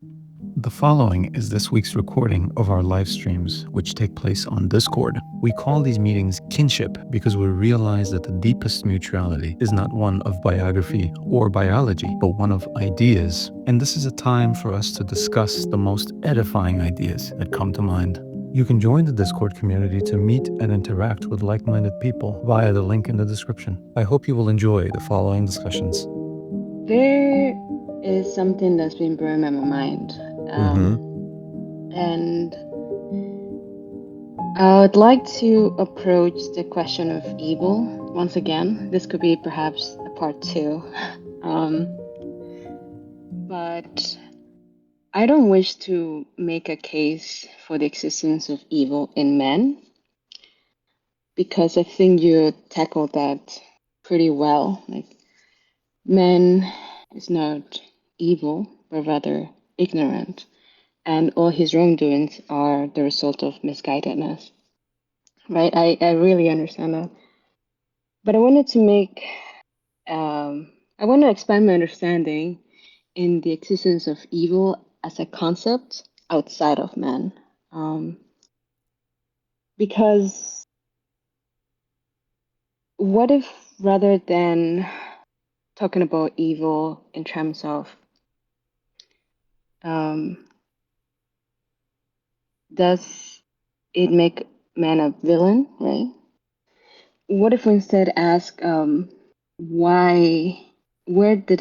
The following is this week's recording of our live streams, which take place on Discord. We call these meetings kinship because we realize that the deepest mutuality is not one of biography or biology, but one of ideas. And this is a time for us to discuss the most edifying ideas that come to mind. You can join the Discord community to meet and interact with like-minded people via the link in the description. I hope you will enjoy the following discussions. There is something that's been brewing in my mind. And I would like to approach the question of evil once again. This could be perhaps a part two. But I don't wish to make a case for the existence of evil in men, because I think you tackled that pretty well. Like, man is not evil, but rather ignorant, and all his wrongdoings are the result of misguidedness. Right? I really understand that. But I wanted to I want to expand my understanding in the existence of evil as a concept outside of man. Because what if, rather than talking about evil in terms of does it make man a villain, right? What if we instead ask, where did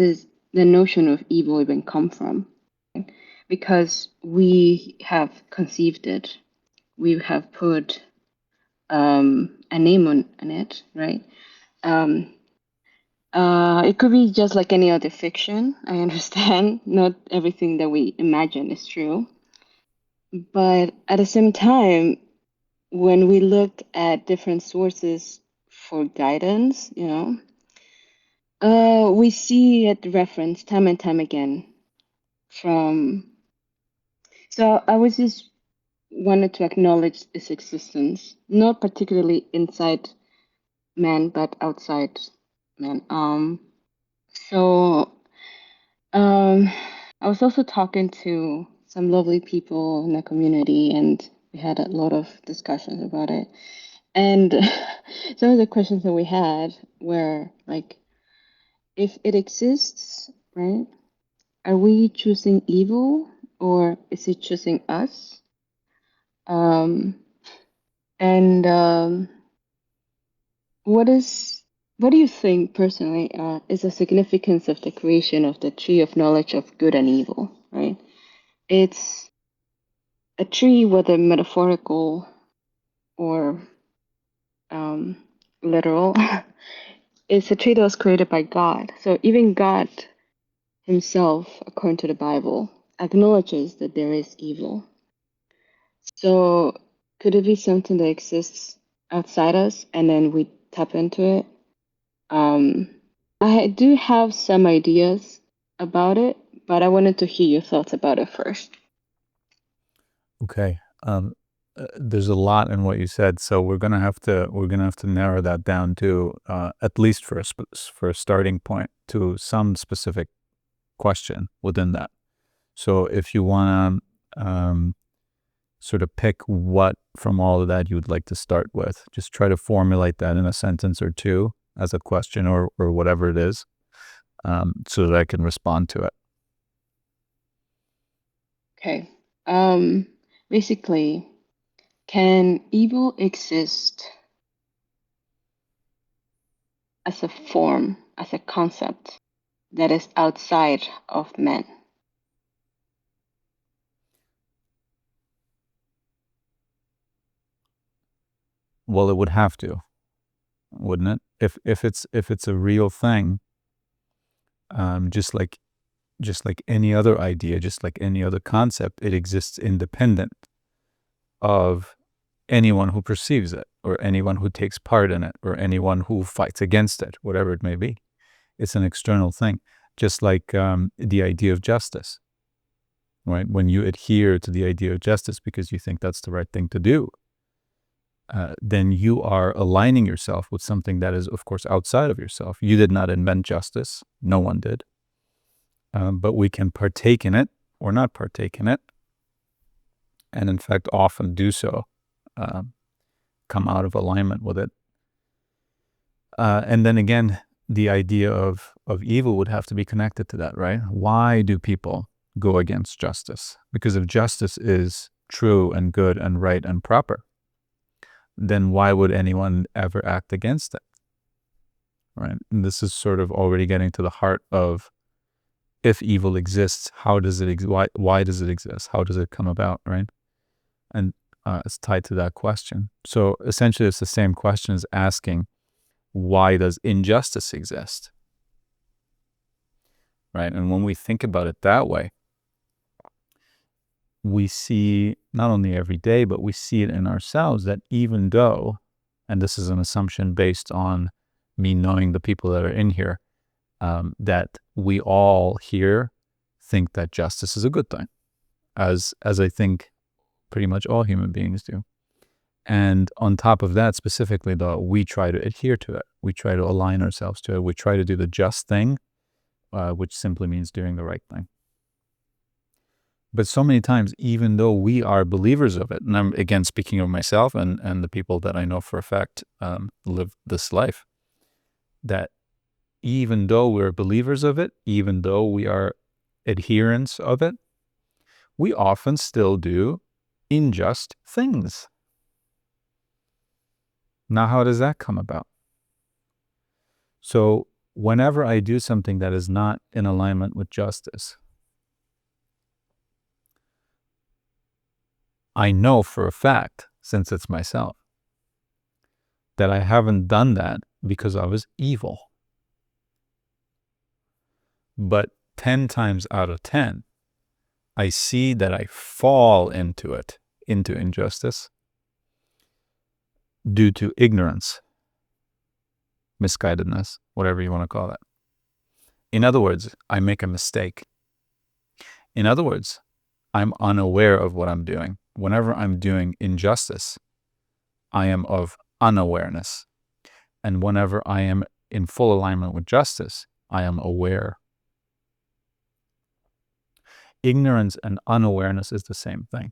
the notion of evil even come from? Because we have conceived it, we have put a name on it, right? It could be just like any other fiction. I understand not everything that we imagine is true. But at the same time, when we look at different sources for guidance, we see it referenced time and time again from. So I was just wanted to acknowledge its existence, not particularly inside man, but outside man. So I was also talking to some lovely people in the community, and we had a lot of discussions about it. And some of the questions that we had were like, if it exists, right? Are we choosing evil, or is it choosing us? And what do you think personally is the significance of the creation of the tree of knowledge of good and evil? Right, it's a tree, whether metaphorical or literal. It's a tree that was created by God. So even God Himself, according to the Bible, acknowledges that there is evil. So could it be something that exists outside us and then we tap into it? I do have some ideas about it, but I wanted to hear your thoughts about it first. Okay. There's a lot in what you said, so we're gonna have to narrow that down to at least for a starting point to some specific question within that. So if you wanna sort of pick what from all of that you'd like to start with, just try to formulate that in a sentence or two as a question or whatever it is, so that I can respond to it. Okay. Basically, can evil exist as a form, as a concept that is outside of men? Well, it would have to, wouldn't it? If it's a real thing, just like any other idea, just like any other concept, it exists independent of anyone who perceives it, or anyone who takes part in it, or anyone who fights against it, whatever it may be. It's an external thing, just like the idea of justice, right? When you adhere to the idea of justice because you think that's the right thing to do, then you are aligning yourself with something that is, of course, outside of yourself. You did not invent justice. No one did. But we can partake in it or not partake in it, and in fact often do so, come out of alignment with it. And then again, the idea of evil would have to be connected to that, right? Why do people go against justice? Because if justice is true and good and right and proper, then why would anyone ever act against it? Right? And this is sort of already getting to the heart of, if evil exists, how does it why does it exist? How does it come about, right? And it's tied to that question. So essentially it's the same question as asking, why does injustice exist? Right? And when we think about it that way, we see not only every day, but we see it in ourselves, that even though, and this is an assumption based on me knowing the people that are in here, that we all here think that justice is a good thing, as I think pretty much all human beings do. And on top of that, specifically, though, we try to adhere to it. We try to align ourselves to it. We try to do the just thing, which simply means doing the right thing. But so many times, even though we are believers of it, and I'm again speaking of myself and the people that I know for a fact live this life, that even though we're believers of it, even though we are adherents of it, we often still do unjust things. Now, how does that come about? So whenever I do something that is not in alignment with justice, I know for a fact, since it's myself, that I haven't done that because I was evil. But 10 times out of 10, I see that I fall into it, into injustice, due to ignorance, misguidedness, whatever you want to call it. In other words, I make a mistake. In other words, I'm unaware of what I'm doing. Whenever I'm doing injustice, I am of unawareness. And whenever I am in full alignment with justice, I am aware. Ignorance and unawareness is the same thing.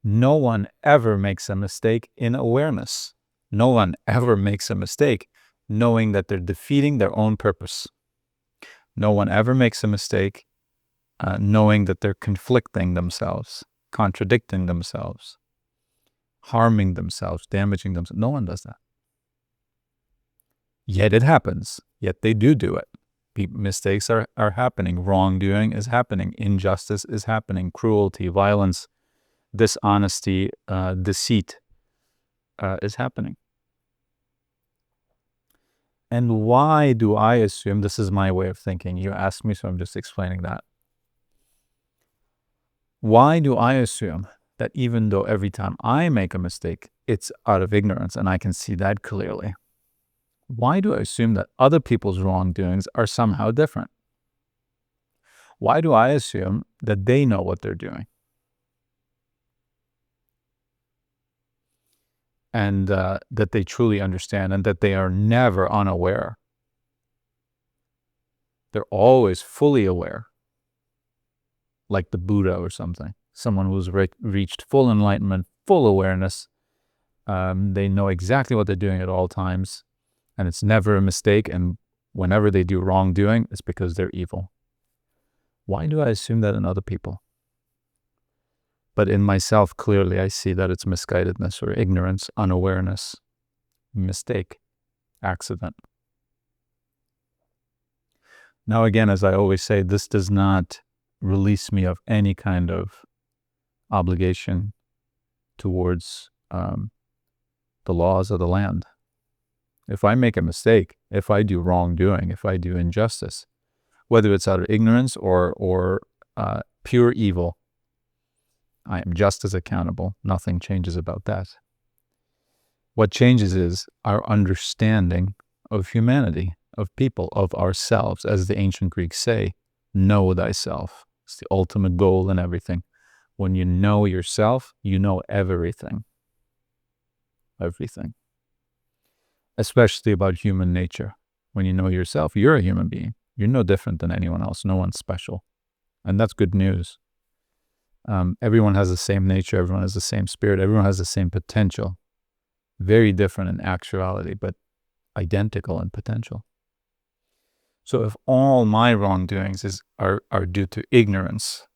No one ever makes a mistake in awareness. No one ever makes a mistake knowing that they're defeating their own purpose. No one ever makes a mistake knowing that they're conflicting themselves, contradicting themselves, harming themselves, damaging themselves. No one does that. Yet it happens. Yet they do it. Mistakes are happening. Wrongdoing is happening. Injustice is happening. Cruelty, violence, dishonesty, deceit is happening. And why do I assume, this is my way of thinking, you asked me, so I'm just explaining that. Why do I assume that even though every time I make a mistake, it's out of ignorance, and I can see that clearly? Why do I assume that other people's wrongdoings are somehow different? Why do I assume that they know what they're doing? And that they truly understand, and that they are never unaware. They're always fully aware, like the Buddha or something, someone who's reached full enlightenment, full awareness. They know exactly what they're doing at all times, and it's never a mistake, and whenever they do wrongdoing, it's because they're evil. Why do I assume that in other people? But in myself, clearly, I see that it's misguidedness or ignorance, unawareness, mistake, accident. Now, again, as I always say, this does not release me of any kind of obligation towards the laws of the land. If I make a mistake, if I do wrongdoing, if I do injustice, whether it's out of ignorance or pure evil, I am just as accountable. Nothing changes about that. What changes is our understanding of humanity, of people, of ourselves. As the ancient Greeks say, know thyself. It's the ultimate goal in everything. When you know yourself, you know everything. Everything. Especially about human nature. When you know yourself, you're a human being. You're no different than anyone else. No one's special. And that's good news. Everyone has the same nature, everyone has the same spirit, everyone has the same potential. Very different in actuality, but identical in potential. So if all my wrongdoings are due to ignorance,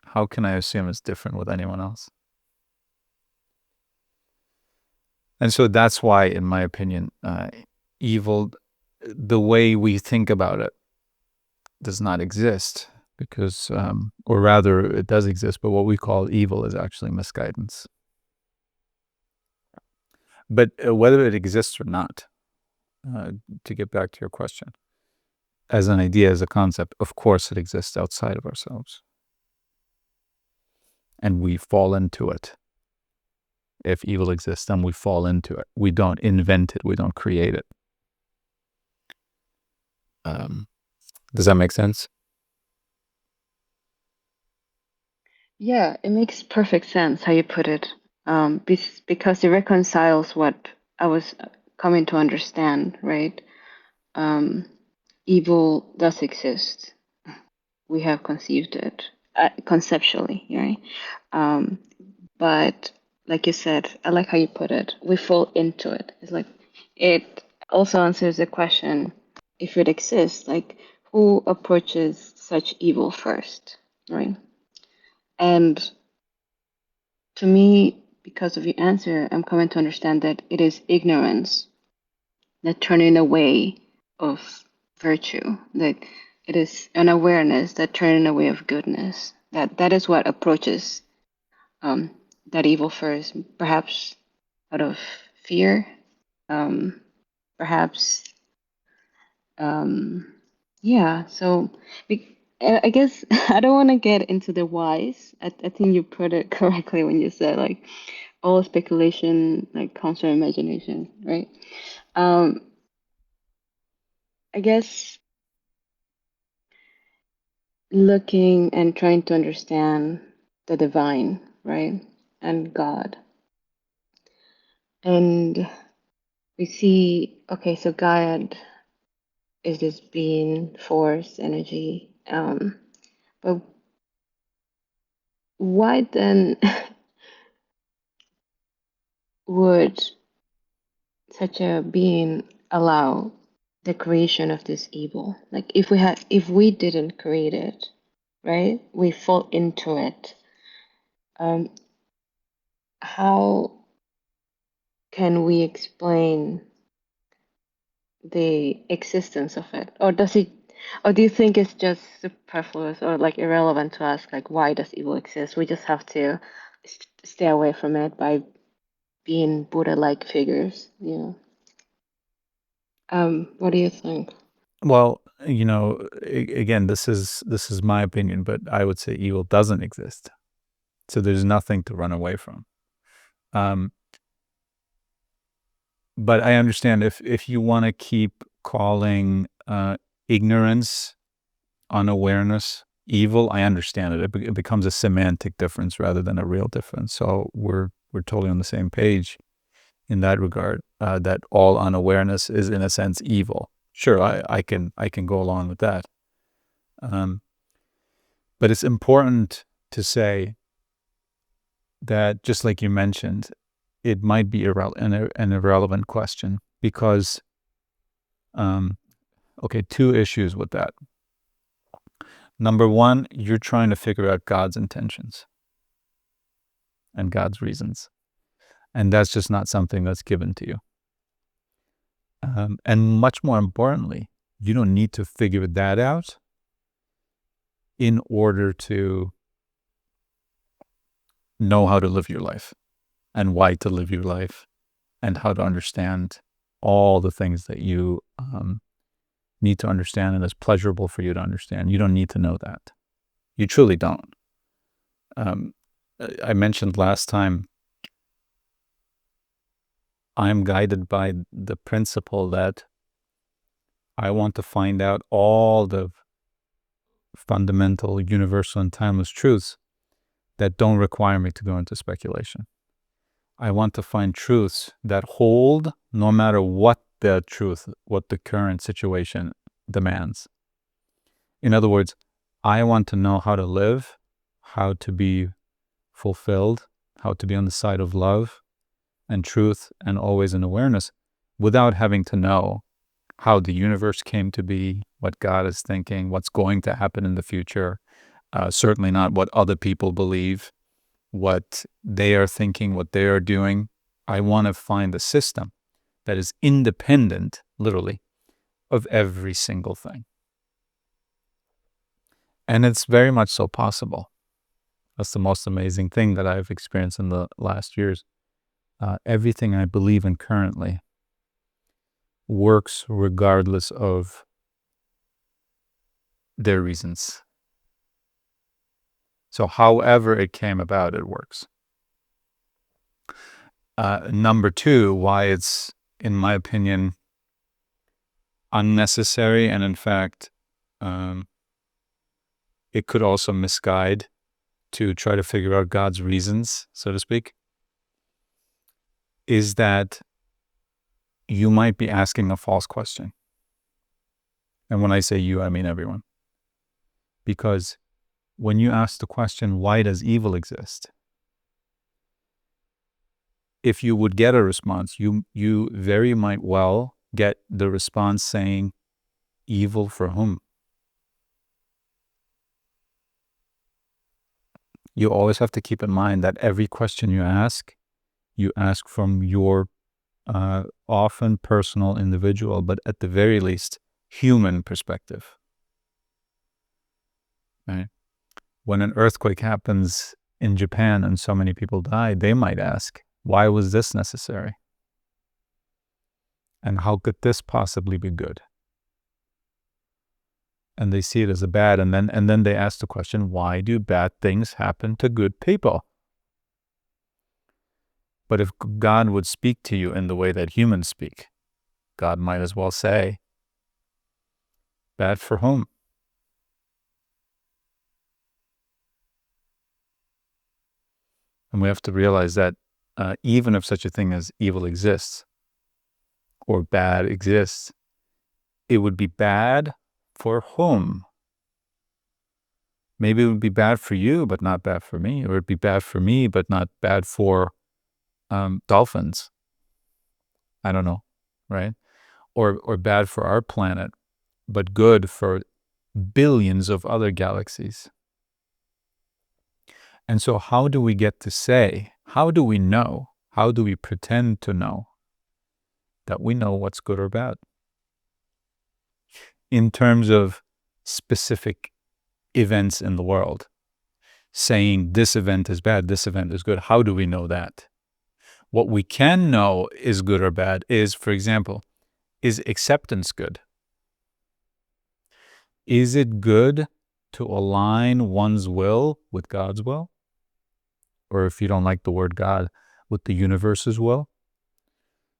how can I assume it's different with anyone else? And so that's why, in my opinion, evil, the way we think about it, does not exist, because, or rather, it does exist, but what we call evil is actually misguidance. But whether it exists or not, to get back to your question, as an idea, as a concept, of course it exists outside of ourselves. And we fall into it. If evil exists, then we fall into it. We don't invent it. We don't create it. Does that make sense? Yeah, it makes perfect sense how you put it. Because it reconciles what I was coming to understand, right? Evil does exist. We have conceived it conceptually, right? But like you said, I like how you put it. We fall into it. It's like it also answers the question, if it exists, like who approaches such evil first, right? And to me, because of your answer, I'm coming to understand that it is ignorance that turning away of virtue. That it is an awareness that turning away of goodness. That is what approaches that evil first, perhaps out of fear, perhaps, yeah. So I guess I don't want to get into the whys. I think you put it correctly when you said like all speculation like comes from imagination, right? Um, I guess looking and trying to understand the divine, right, and God, and we see, okay, so God is this being, force, energy. But why then would such a being allow the creation of this evil? Like if we didn't create it, right? We fall into it. Um, how can we explain the existence of it, or does it, or do you think it's just superfluous or like irrelevant to ask like why does evil exist? We just have to stay away from it by being Buddha-like figures, you know. What do you think? Well, again, this is my opinion, but I would say evil doesn't exist. So there's nothing to run away from. Um, but I understand if you want to keep calling ignorance, unawareness, evil, I understand it. It becomes a semantic difference rather than a real difference. So we're totally on the same page in that regard. That all unawareness is in a sense evil. Sure, I can go along with that. But it's important to say that, just like you mentioned, it might be an irrelevant question because, okay, two issues with that. Number one, you're trying to figure out God's intentions and God's reasons. And that's just not something that's given to you. And much more importantly, you don't need to figure that out in order to know how to live your life and why to live your life and how to understand all the things that you need to understand and is pleasurable for you to understand. You don't need to know that. You truly don't. I mentioned last time, I'm guided by the principle that I want to find out all the fundamental, universal, and timeless truths that don't require me to go into speculation. I want to find truths that hold no matter what the truth, what the current situation demands. In other words, I want to know how to live, how to be fulfilled, how to be on the side of love and truth and always in awareness without having to know how the universe came to be, what God is thinking, what's going to happen in the future. Certainly not what other people believe, what they are thinking, what they are doing. I want to find a system that is independent, literally, of every single thing. And it's very much so possible. That's the most amazing thing that I've experienced in the last years. Everything I believe in currently works regardless of their reasons. So however it came about, it works. Number two, why it's, in my opinion, unnecessary, and in fact, it could also misguide to try to figure out God's reasons, so to speak, is that you might be asking a false question. And when I say you, I mean everyone. Because when you ask the question, why does evil exist? If you would get a response, you very might well get the response saying, evil for whom? You always have to keep in mind that every question you ask from your often personal, individual, but at the very least, human perspective. Right? When an earthquake happens in Japan and so many people die, they might ask, why was this necessary? And how could this possibly be good? And they see it as a bad, and then they ask the question, why do bad things happen to good people? But if God would speak to you in the way that humans speak, God might as well say, bad for whom? And we have to realize that even if such a thing as evil exists, or bad exists, it would be bad for whom? Maybe it would be bad for you, but not bad for me. Or it'd be bad for me, but not bad for dolphins. I don't know, right? Or bad for our planet, but good for billions of other galaxies. And so how do we get to say, how do we know, how do we pretend to know that we know what's good or bad? In terms of specific events in the world, saying this event is bad, this event is good, how do we know that? What we can know is good or bad is, for example, is acceptance good? Is it good to align one's will with God's will? Or if you don't like the word God, with the universe's will?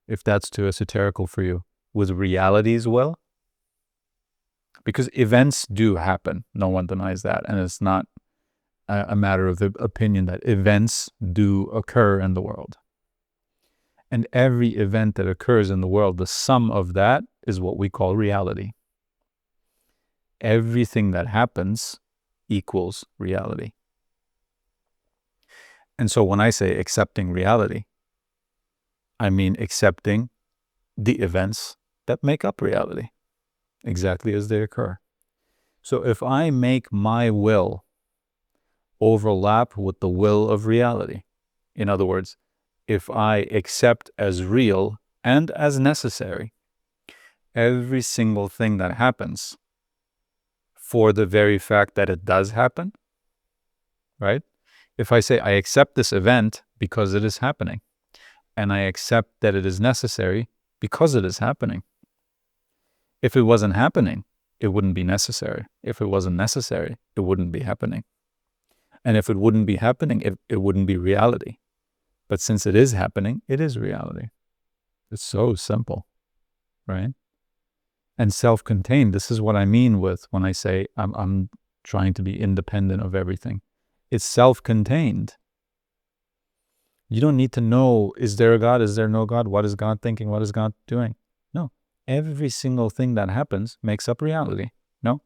If that's too esoterical for you, with reality's will? Because events do happen. No one denies that. And it's not a matter of opinion that events do occur in the world. And every event that occurs in the world, the sum of that is what we call reality. Everything that happens equals reality. And so when I say accepting reality, I mean accepting the events that make up reality, exactly as they occur. So if I make my will overlap with the will of reality, in other words, if I accept as real and as necessary every single thing that happens for the very fact that it does happen, right? If I say I accept this event because it is happening, and I accept that it is necessary because it is happening. If it wasn't happening, it wouldn't be necessary. If it wasn't necessary, it wouldn't be happening. And if it wouldn't be happening, it wouldn't be reality. But since it is happening, it is reality. It's so simple, right? And self-contained, this is what I mean with when I say I'm trying to be independent of everything. It's self-contained. You don't need to know, is there a God? Is there no God? What is God thinking? What is God doing? No. Every single thing that happens makes up reality. No?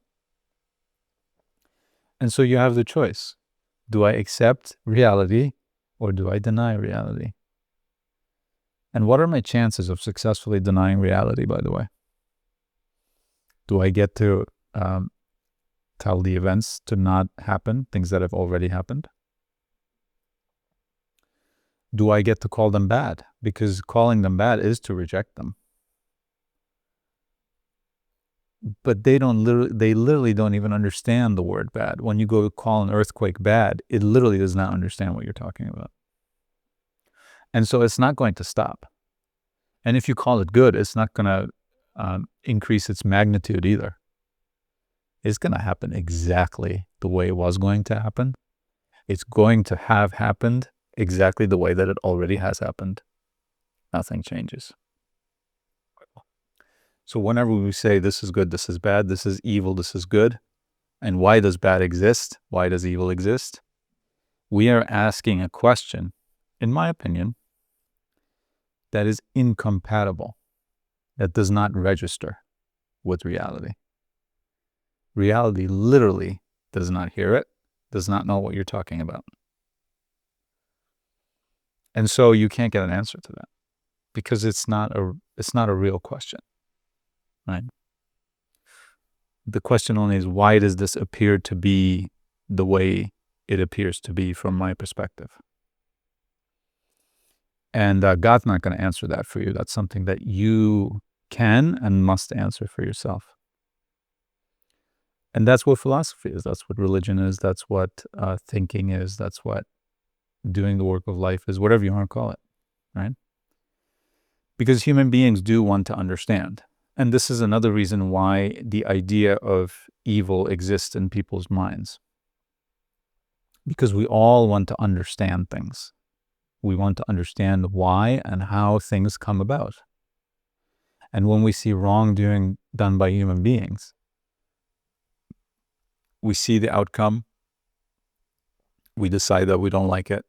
And so you have the choice. Do I accept reality or do I deny reality? And what are my chances of successfully denying reality, by the way? Do I get to tell the events to not happen, things that have already happened? Do I get to call them bad? Because calling them bad is to reject them. But they literally don't even understand the word bad. When you go call an earthquake bad, it literally does not understand what you're talking about. And so it's not going to stop. And if you call it good, it's not going to increase its magnitude either. It's going to happen exactly the way it was going to happen. It's going to have happened exactly the way that it already has happened. Nothing changes. So whenever we say this is good, this is bad, this is evil, this is good, and why does bad exist? Why does evil exist? We are asking a question, in my opinion, that is incompatible, that does not register with reality. Reality literally does not hear it, does not know what you're talking about. And so you can't get an answer to that because it's not a real question, right? The question only is, why does this appear to be the way it appears to be from my perspective? And God's not going to answer that for you. That's something that you can and must answer for yourself. And that's what philosophy is. That's what religion is. That's what thinking is. That's what doing the work of life is, whatever you want to call it, right? Because human beings do want to understand. And this is another reason why the idea of evil exists in people's minds. Because we all want to understand things. We want to understand why and how things come about. And when we see wrongdoing done by human beings, we see the outcome, we decide that we don't like it,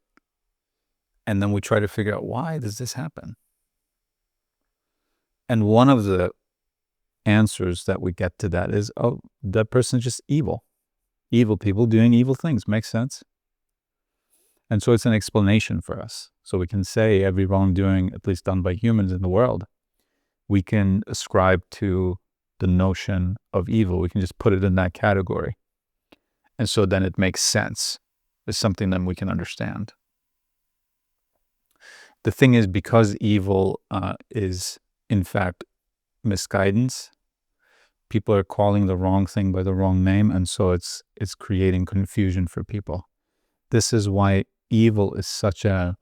and then we try to figure out, why does this happen? And one of the answers that we get to that is, oh, that person's just evil. Evil people doing evil things. Makes sense. And so it's an explanation for us. So we can say every wrongdoing, at least done by humans in the world, we can ascribe to the notion of evil. We can just put it in that category. And so then it makes sense. It's something that we can understand. The thing is, because evil is, in fact, misguidance, people are calling the wrong thing by the wrong name, and so it's creating confusion for people. This is why evil is such a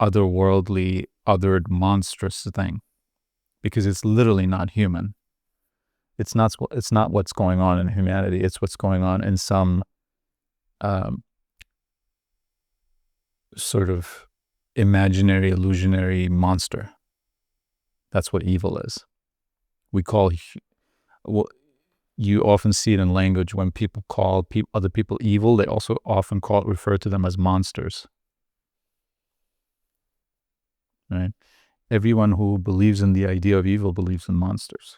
otherworldly, othered, monstrous thing, because it's literally not human. It's not what's going on in humanity. It's what's going on in some sort of imaginary, illusionary monster. That's what evil is. We call, well, you often see it in language when people call other people evil. They also often refer to them as monsters. Right? Everyone who believes in the idea of evil believes in monsters.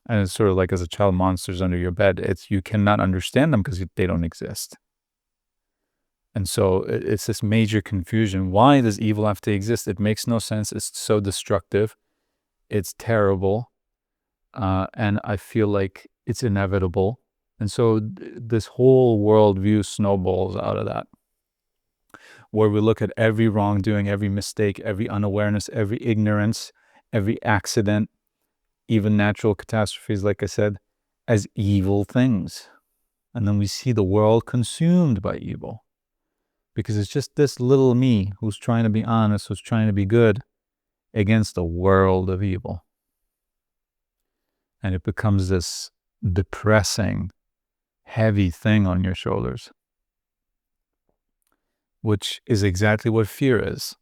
And it's sort of like, as a child, monsters under your bed. You cannot understand them because they don't exist. And so it's this major confusion. Why does evil have to exist? It makes no sense. It's so destructive. It's terrible. And I feel like it's inevitable. And so this whole worldview snowballs out of that, where we look at every wrongdoing, every mistake, every unawareness, every ignorance, every accident, even natural catastrophes, like I said, as evil things. And then we see the world consumed by evil, because it's just this little me who's trying to be honest, who's trying to be good, against a world of evil. And it becomes this depressing, heavy thing on your shoulders, which is exactly what fear is.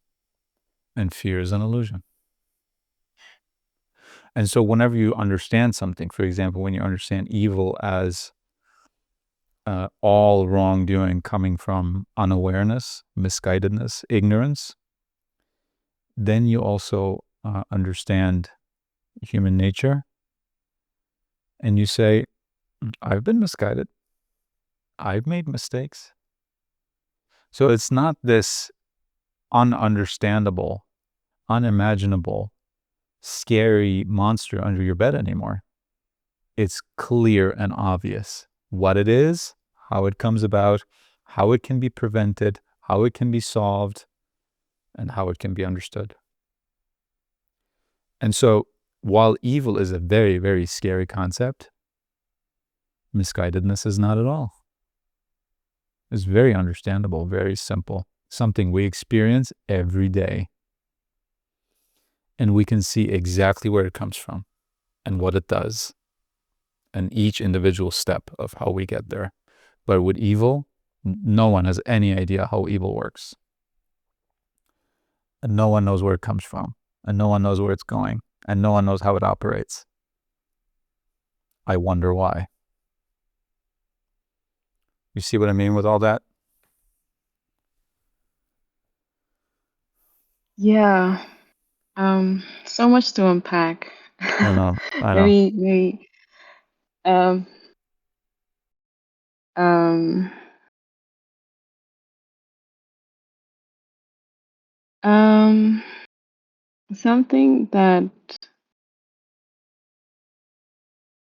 And fear is an illusion. And so whenever you understand something, for example, when you understand evil as all wrongdoing coming from unawareness, misguidedness, ignorance, then you also understand human nature. And you say, I've been misguided. I've made mistakes. So it's not this ununderstandable, unimaginable, scary monster under your bed anymore. It's clear and obvious what it is, how it comes about, how it can be prevented, how it can be solved, and how it can be understood. And so, while evil is a very, very scary concept, misguidedness is not at all. It's very understandable, very simple, something we experience every day. And we can see exactly where it comes from and what it does, and each individual step of how we get there. But with evil, no one has any idea how evil works. And no one knows where it comes from. And no one knows where it's going. And no one knows how it operates. I wonder why. You see what I mean with all that? Yeah. So much to unpack. I know. I know. Very, very. Um, um, um, Something that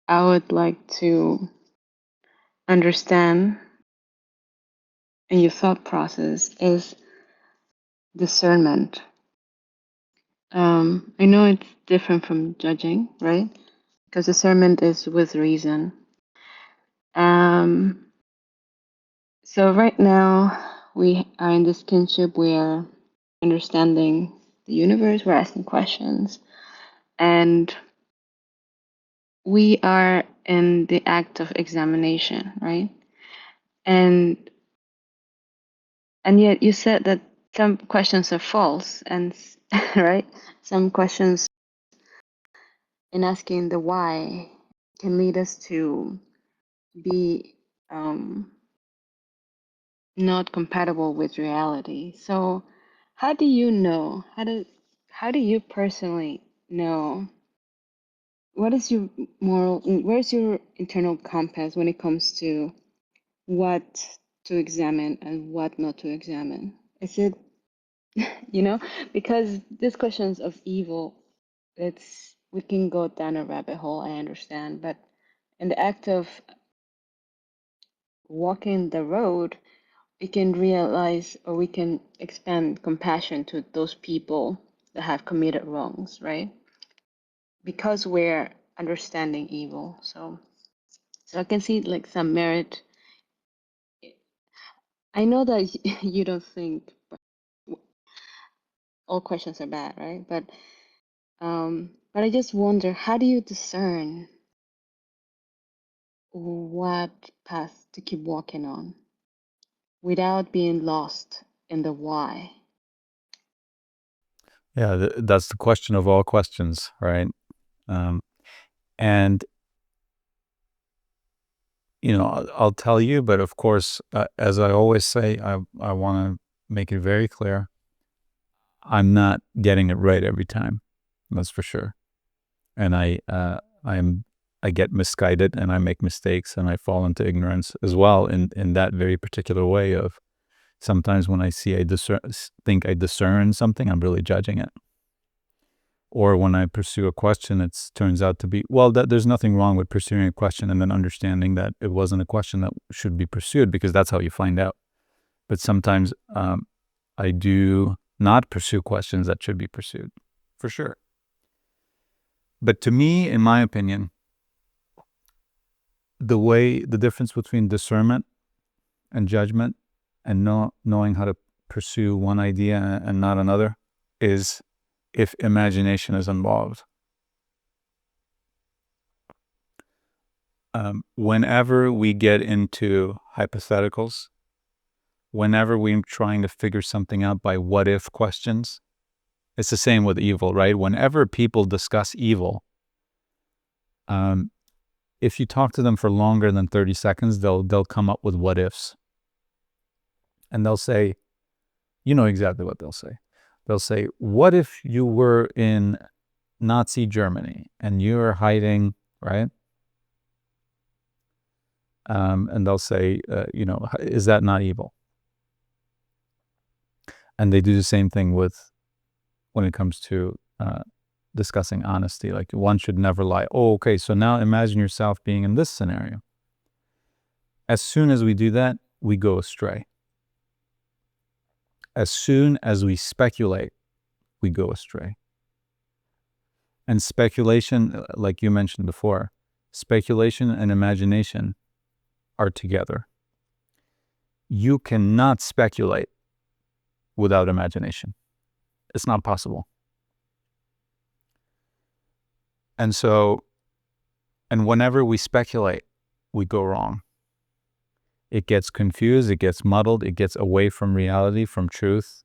I would like to understand in your thought process is discernment. I know it's different from judging, right? Because discernment is with reason. Um, so right now we are in this kinship. We are understanding the universe. We're asking questions, and we are in the act of examination, right? And yet you said that some questions are false, and right, some questions in asking the why can lead us to be not compatible with reality. So how do you know, how do you personally know what is your moral, where's your internal compass when it comes to what to examine and what not to examine? Is it, you know, because these questions of evil, it's, we can go down a rabbit hole, I understand, but in the act of walking the road, we can realize, or we can expand compassion to those people that have committed wrongs, right? Because we're understanding evil. So I can see like some merit. I know that you don't think all questions are bad, right? But I just wonder, how do you discern what path to keep walking on without being lost in the why? Yeah, that's the question of all questions, right? Um, and, I'll tell you, but of course, as I always say, I want to make it very clear. I'm not getting it right every time. That's for sure. And I get misguided and I make mistakes and I fall into ignorance as well in that very particular way of sometimes when I think I discern something, I'm really judging it. Or when I pursue a question, it turns out to be, well, that there's nothing wrong with pursuing a question and then understanding that it wasn't a question that should be pursued, because that's how you find out. But sometimes I do not pursue questions that should be pursued, for sure. But to me, in my opinion, the difference between discernment and judgment and knowing how to pursue one idea and not another is if imagination is involved. Whenever we get into hypotheticals, whenever we're trying to figure something out by what if questions, it's the same with evil, right? Whenever people discuss evil, um, if you talk to them for longer than 30 seconds, they'll come up with what ifs. And they'll say, you know exactly what they'll say. They'll say, what if you were in Nazi Germany and you're hiding, right? and they'll say, is that not evil? And they do the same thing when it comes to discussing honesty. Like, one should never lie. Oh, okay, so now imagine yourself being in this scenario. As soon as we do that, we go astray. As soon as we speculate, we go astray. And speculation, like you mentioned before, speculation and imagination are together. You cannot speculate without imagination. It's not possible. And whenever we speculate, we go wrong. It gets confused, it gets muddled, it gets away from reality, from truth,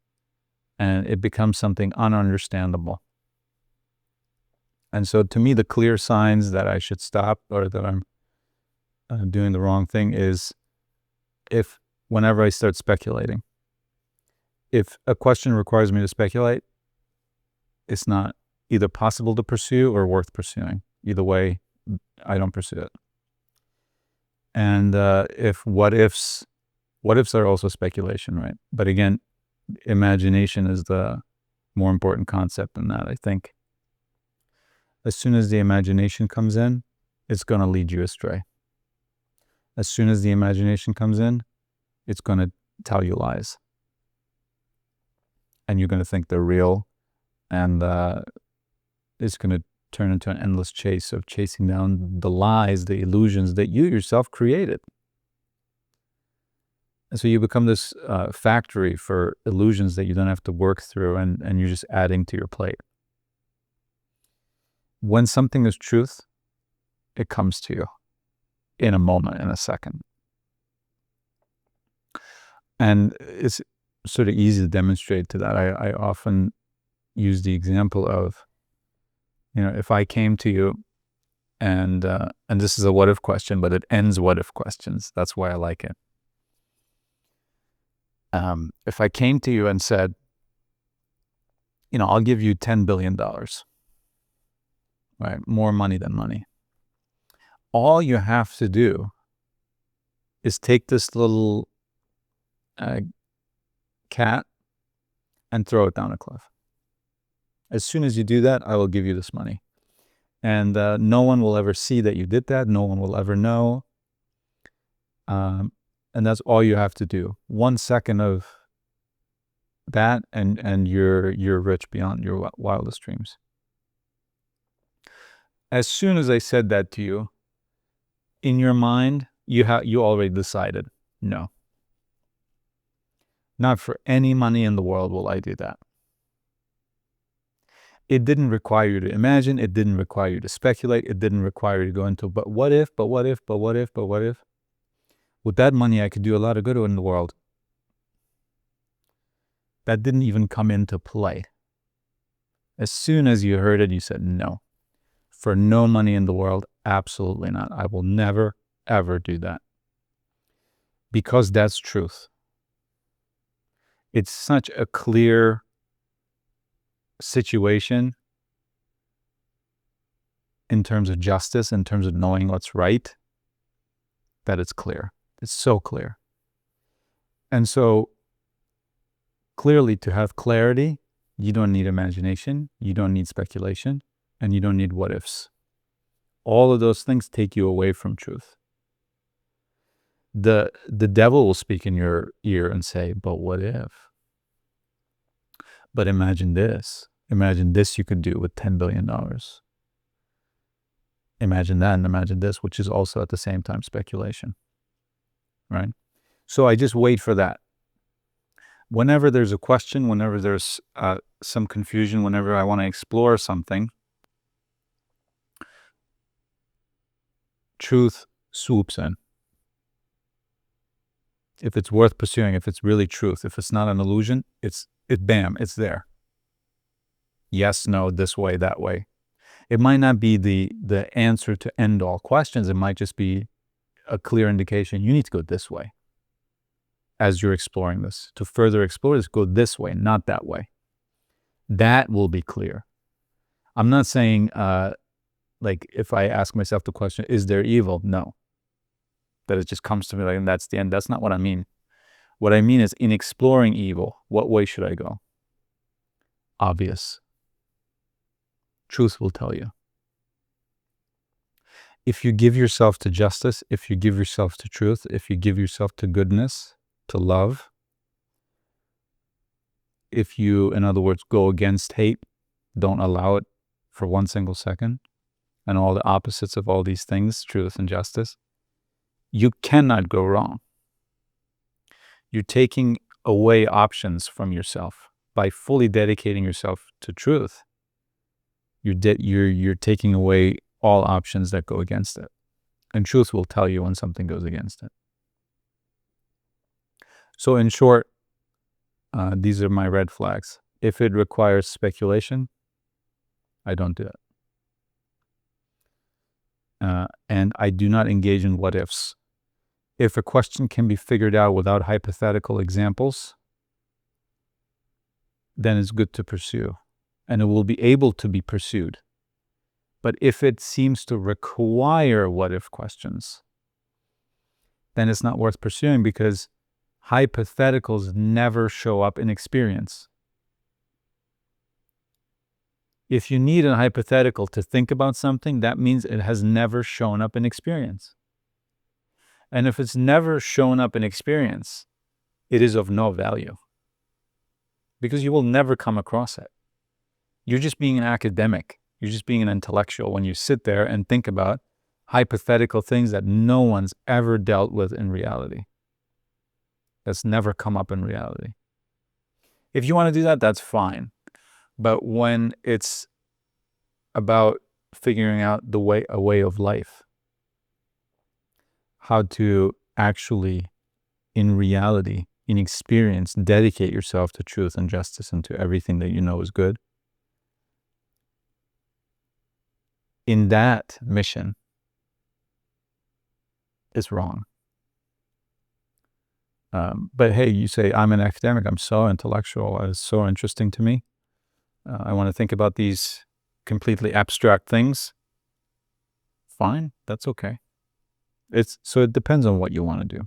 and it becomes something ununderstandable. And so to me, the clear signs that I should stop, or that I'm doing the wrong thing, is whenever I start speculating. If a question requires me to speculate, it's not either possible to pursue or worth pursuing. Either way, I don't pursue it. And if what ifs are also speculation, right? But again, imagination is the more important concept in that. I think as soon as the imagination comes in, it's going to lead you astray. As soon as the imagination comes in, it's going to tell you lies. And you're going to think they're real, and it's going to turn into an endless chase of chasing down the lies, the illusions that you yourself created. And so you become this factory for illusions that you don't have to work through, and you're just adding to your plate. When something is truth, it comes to you in a moment, in a second. And it's sort of easy to demonstrate to that. I often use the example of, if I came to you, and this is a what if question, but it ends what if questions. That's why I like it. If I came to you and said, I'll give you $10 billion, right? More money than money. All you have to do is take this little cat and throw it down a cliff. As soon as you do that, I will give you this money. And no one will ever see that you did that. No one will ever know. And that's all you have to do. 1 second of that, and you're rich beyond your wildest dreams. As soon as I said that to you, in your mind, you already decided, no. Not for any money in the world will I do that. It didn't require you to imagine. It didn't require you to speculate. It didn't require you to go into, but what if, but what if, but what if, but what if? With that money, I could do a lot of good in the world. That didn't even come into play. As soon as you heard it, you said, no. For no money in the world, absolutely not. I will never, ever do that. Because that's truth. It's such a clear situation in terms of justice, in terms of knowing what's right, that it's clear. It's so clear. And so clearly, to have clarity, you don't need imagination, you don't need speculation, and you don't need what ifs. All of those things take you away from truth. The devil will speak in your ear and say, but what if? But imagine this. Imagine this you could do with $10 billion. Imagine that, and imagine this, which is also at the same time speculation. Right? So I just wait for that. Whenever there's a question, whenever there's some confusion, whenever I want to explore something, truth swoops in. If it's worth pursuing, if it's really truth, if it's not an illusion, bam, it's there. Yes, no, this way, that way. It might not be the answer to end all questions. It might just be a clear indication you need to go this way. As you're exploring this, to further explore this, go this way, not that way. That will be clear. I'm not saying, like, if I ask myself the question, is there evil? No. that it just comes to me like, and that's the end. That's not what I mean. What I mean is, in exploring evil, what way should I go? Obvious. Truth will tell you. If you give yourself to justice, if you give yourself to truth, if you give yourself to goodness, to love, if you, in other words, go against hate, don't allow it for one single second, and all the opposites of all these things, truth and justice, you cannot go wrong. You're taking away options from yourself by fully dedicating yourself to truth. You're taking away all options that go against it, and truth will tell you when something goes against it. So, in short, these are my red flags. If it requires speculation, I don't do it. And I do not engage in what ifs. If a question can be figured out without hypothetical examples, then it's good to pursue, and it will be able to be pursued. But if it seems to require what if questions, then it's not worth pursuing, because hypotheticals never show up in experience. If you need a hypothetical to think about something, that means it has never shown up in experience. And if it's never shown up in experience, it is of no value, because you will never come across it. You're just being an academic. You're just being an intellectual when you sit there and think about hypothetical things that no one's ever dealt with in reality. That's never come up in reality. If you want to do that, that's fine. But when it's about figuring out a way of life, how to actually, in reality, in experience, dedicate yourself to truth and justice and to everything that you know is good, in that mission is wrong. But hey, you say, I'm an academic, I'm so intellectual, it's so interesting to me. I want to think about these completely abstract things. Fine, that's okay. So it depends on what you want to do.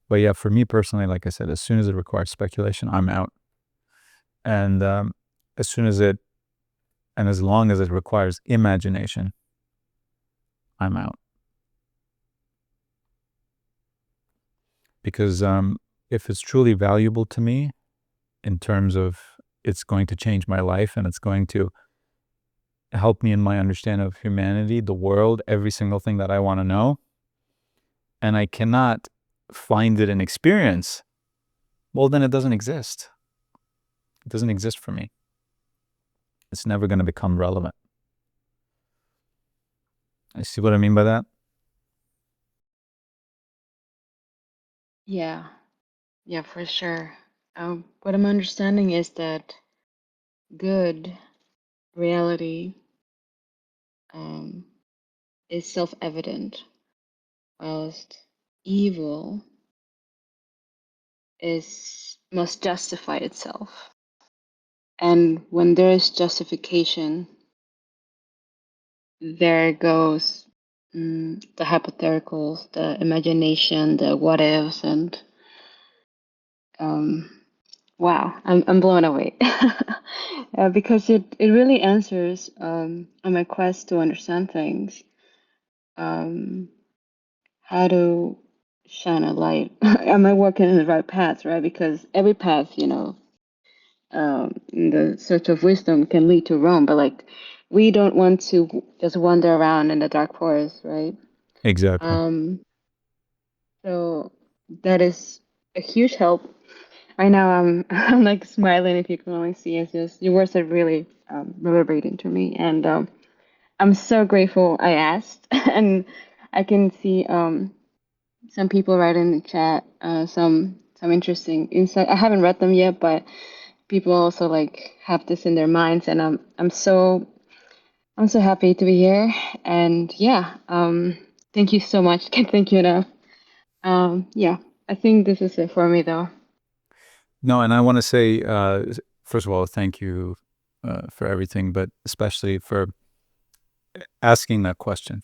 But yeah, for me personally, like I said, as soon as it requires speculation, I'm out. And as long as it requires imagination, I'm out. Because if it's truly valuable to me, in terms of it's going to change my life and it's going to help me in my understanding of humanity, the world, every single thing that I want to know, and I cannot find it in experience, well, then it doesn't exist. It doesn't exist for me. It's never going to become relevant. I see what I mean by that? Yeah, yeah, for sure. What I'm understanding is that good reality is self-evident, whilst evil must justify itself. And when there is justification, there goes the hypotheticals, the imagination, the what ifs, and wow, I'm blown away. Because it really answers on my quest to understand things, how to shine a light. Am I walking in the right path, right? Because every path, in the search of wisdom can lead to Rome, but like we don't want to just wander around in the dark forest, right? Exactly. So that is a huge help. Right now, I'm like smiling. If you can only see, it's just your words are really reverberating to me, and I'm so grateful I asked. And I can see some people write in the chat some interesting insight. I haven't read them yet, but people also like have this in their minds, and I'm so happy to be here. And yeah, thank you so much. Can't thank you enough. Yeah, I think this is it for me though. No, and I want to say, first of all, thank you for everything, but especially for asking that question.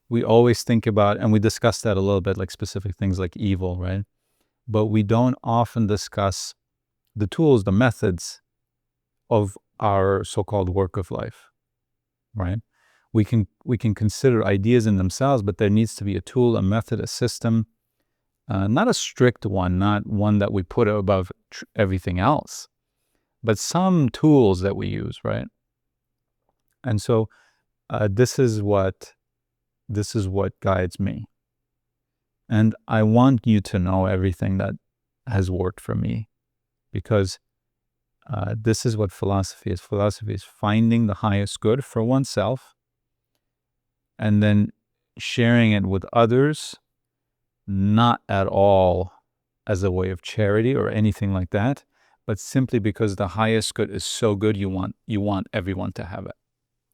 we always think about, and we discussed that a little bit, like specific things like evil, right? But we don't often discuss the tools, the methods of our so-called work of life, right? We can consider ideas in themselves, but there needs to be a tool, a method, a system, not a strict one, not one that we put above everything else, but some tools that we use, right? And so this is what guides me. And I want you to know everything that has worked for me, because this is what philosophy is. Philosophy is finding the highest good for oneself and then sharing it with others, not at all as a way of charity or anything like that, but simply because the highest good is so good, you want everyone to have it.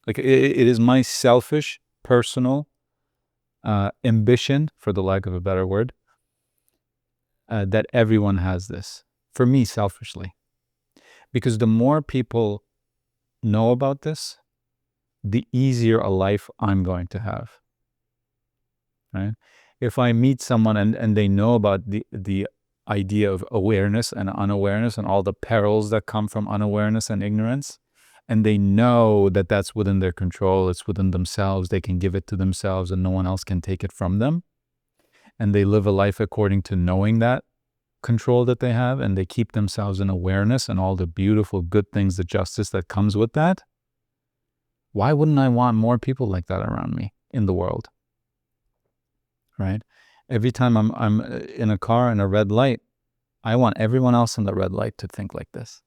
Like it is my selfish, personal ambition, for the lack of a better word, that everyone has this. For me, selfishly, because the more people know about this, the easier a life I'm going to have. Right? If I meet someone and they know about the idea of awareness and unawareness and all the perils that come from unawareness and ignorance, and they know that that's within their control, it's within themselves, they can give it to themselves and no one else can take it from them, and they live a life according to knowing that control that they have, and they keep themselves in awareness and all the beautiful good things, the justice that comes with that, why wouldn't I want more people like that around me in the world? Right? Every time I'm in a car in a red light, I want everyone else in the red light to think like this.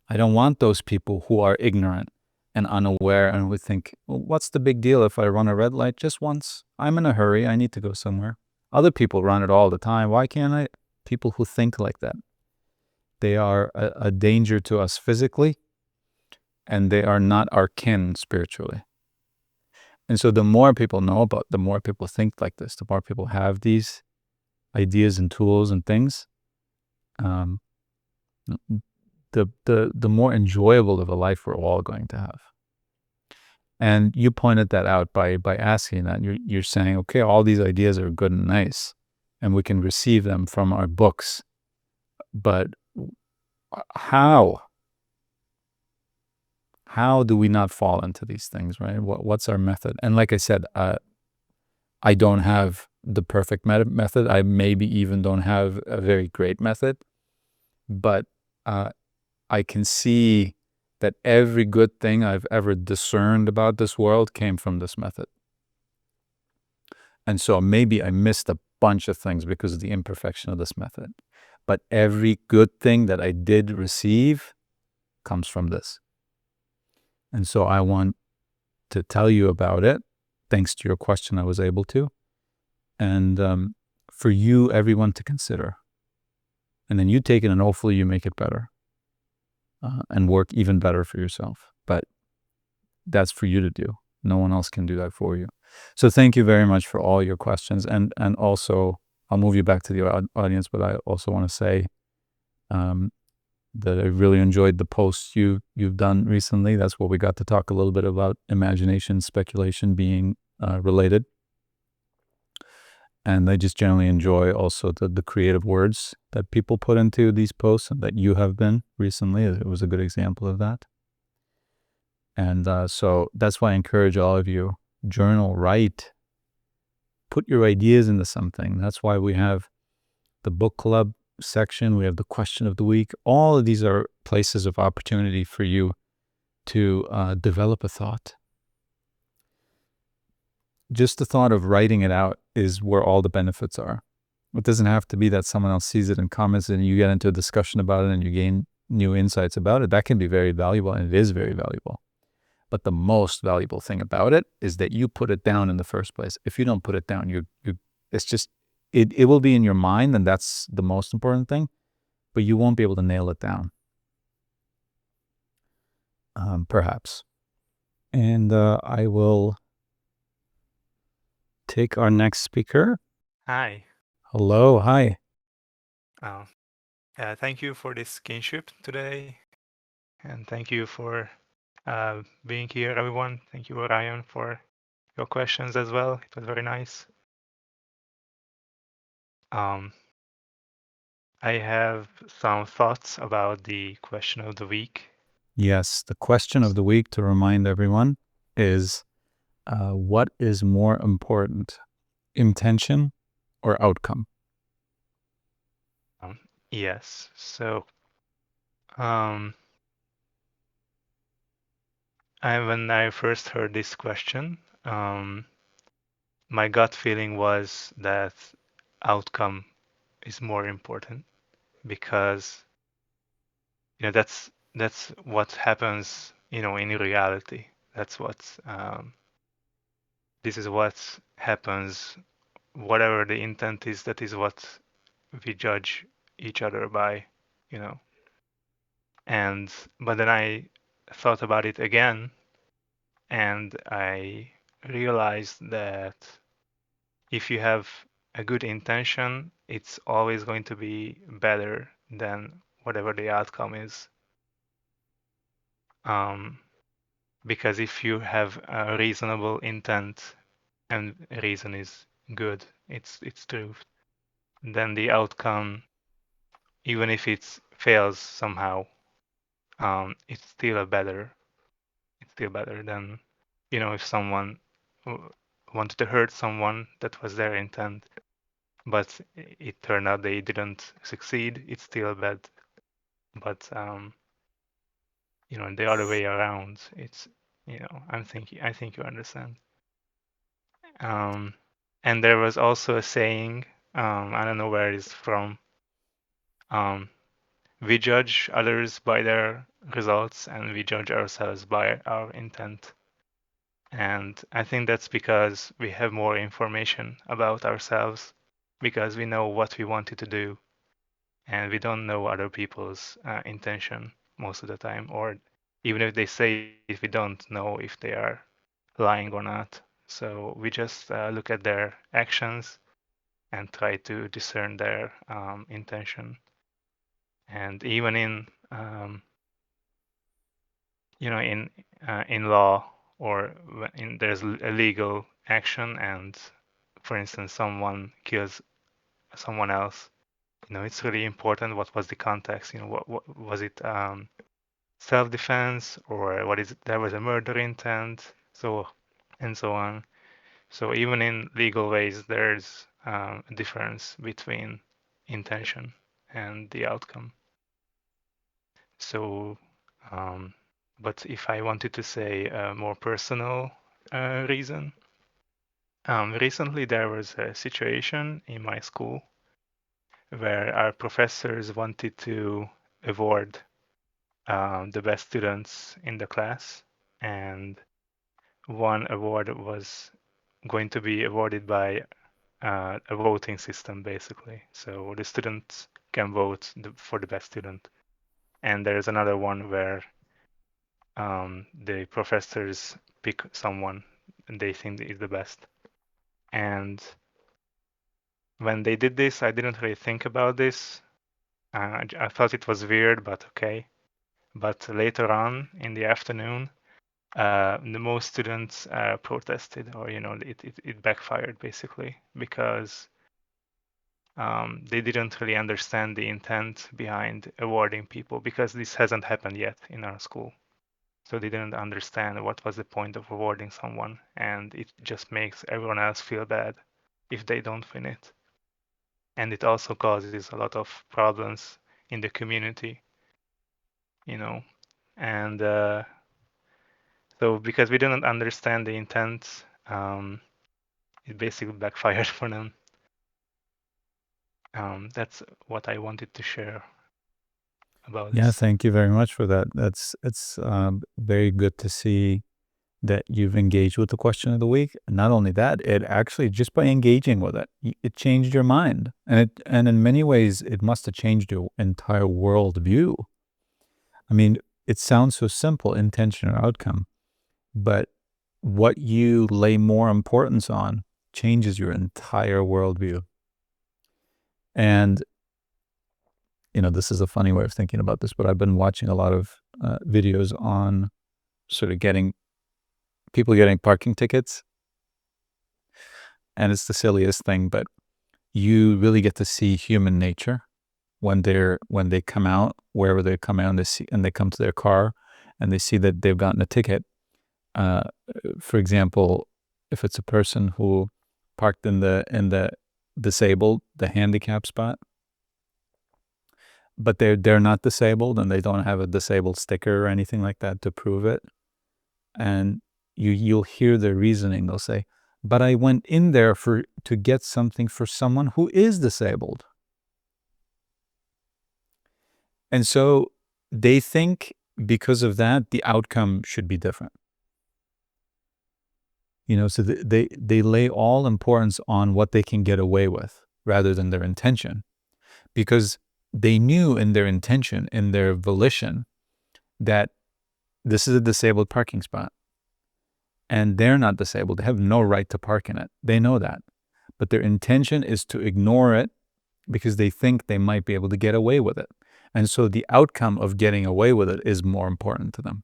I don't want those people who are ignorant and unaware and would think, well, what's the big deal if I run a red light just once? I'm in a hurry. I need to go somewhere. Other people run it all the time. Why can't I? People who think like that, they are a danger to us physically, and they are not our kin spiritually. And so the more people know about, the more people think like this, the more people have these ideas and tools and things, um, the more enjoyable of a life we're all going to have. And you pointed that out by asking that. You're saying, okay, all these ideas are good and nice, and we can receive them from our books, but how? How do we not fall into these things, right? What's our method? And like I said, I don't have the perfect method. I maybe even don't have a very great method, but I can see that every good thing I've ever discerned about this world came from this method. And so maybe I missed a bunch of things because of the imperfection of this method. But every good thing that I did receive comes from this. And so I want to tell you about it. Thanks to your question, I was able to. And for you, everyone, to consider. And then you take it and hopefully you make it better and work even better for yourself. But that's for you to do. No one else can do that for you. So thank you very much for all your questions. And also, I'll move you back to the audience, but I also want to say that I really enjoyed the posts you've done recently. That's where we got to talk a little bit about imagination, speculation being related. And I just generally enjoy also the creative words that people put into these posts and that you have been recently. It was a good example of that. And so that's why I encourage all of you, journal, write, put your ideas into something. That's why we have the book club section. We have the question of the week. All of these are places of opportunity for you to develop a thought. Just the thought of writing it out is where all the benefits are. It doesn't have to be that someone else sees it and comments and you get into a discussion about it and you gain new insights about it. That can be very valuable, and it is very valuable. But the most valuable thing about it is that you put it down in the first place. If you don't put it down, it's just, it will be in your mind, and that's the most important thing, but you won't be able to nail it down. Perhaps. And I will take our next speaker. Hi. Hello. Hi. Thank you for this kinship today. And thank you for being here, everyone. Thank you, Ryan, for your questions as well. It was very nice. Um, I have some thoughts about the question of the week. Yes, the question of the week, to remind everyone, is what is more important, intention or outcome? Yes. So, um, when I first heard this question, my gut feeling was that outcome is more important because that's what happens in reality. That's what this is what happens. Whatever the intent is, that is what we judge each other by, you know. And but then I thought about it again, and I realized that if you have a good intention, it's always going to be better than whatever the outcome is. Um, because if you have a reasonable intent and reason is good, it's truth, then the outcome, even if it fails somehow, it's still better than if someone wanted to hurt someone, that was their intent, but it turned out they didn't succeed. It's still bad. But the other way around, it's I think you understand. Um, and there was also a saying, I don't know where it's from. Um, we judge others by their results, and we judge ourselves by our intent. And I think that's because we have more information about ourselves, because we know what we wanted to do, and we don't know other people's intention most of the time, or even if they say it, we don't know if they are lying or not. So we just look at their actions and try to discern their intention. And even in law, or there's a legal action, and for instance someone kills someone else, it's really important what was the context. What was it, self-defense, or what is it, there was a murder intent, so and so on. So even in legal ways, there's a difference between intention and the outcome. So, um, but if I wanted to say a more personal reason, recently there was a situation in my school where our professors wanted to award the best students in the class, and one award was going to be awarded by a voting system, basically. So the students can vote for the best student. And there's another one where the professors pick someone and they think is the best. And when they did this, I didn't really think about this. I thought it was weird, but okay. But later on in the afternoon, the most students protested, or it backfired basically, because they didn't really understand the intent behind awarding people, because this hasn't happened yet in our school. So they didn't understand what was the point of awarding someone, and it just makes everyone else feel bad if they don't win it. And it also causes a lot of problems in the community, you know. And so because we didn't understand the intent, it basically backfired for them. That's what I wanted to share about Yeah, this. thank you very much for that. It's very good to see that you've engaged with the question of the week. Not only that, it actually, just by engaging with it, it changed your mind, and in many ways, it must have changed your entire worldview. I mean, it sounds so simple, intention or outcome, but what you lay more importance on changes your entire worldview. And this is a funny way of thinking about this, but I've been watching a lot of videos on sort of people getting parking tickets, and it's the silliest thing, but you really get to see human nature when they come out, wherever they come out, and they come to their car and they see that they've gotten a ticket. Uh, for example, if it's a person who parked in the disabled, the handicap spot, but they're not disabled and they don't have a disabled sticker or anything like that to prove it, and you'll hear their reasoning. They'll say, "But I went in there to get something for someone who is disabled." And so they think because of that, the outcome should be different. So they lay all importance on what they can get away with rather than their intention, because they knew in their intention, in their volition, that this is a disabled parking spot and they're not disabled. They have no right to park in it. They know that. But their intention is to ignore it because they think they might be able to get away with it. And so the outcome of getting away with it is more important to them.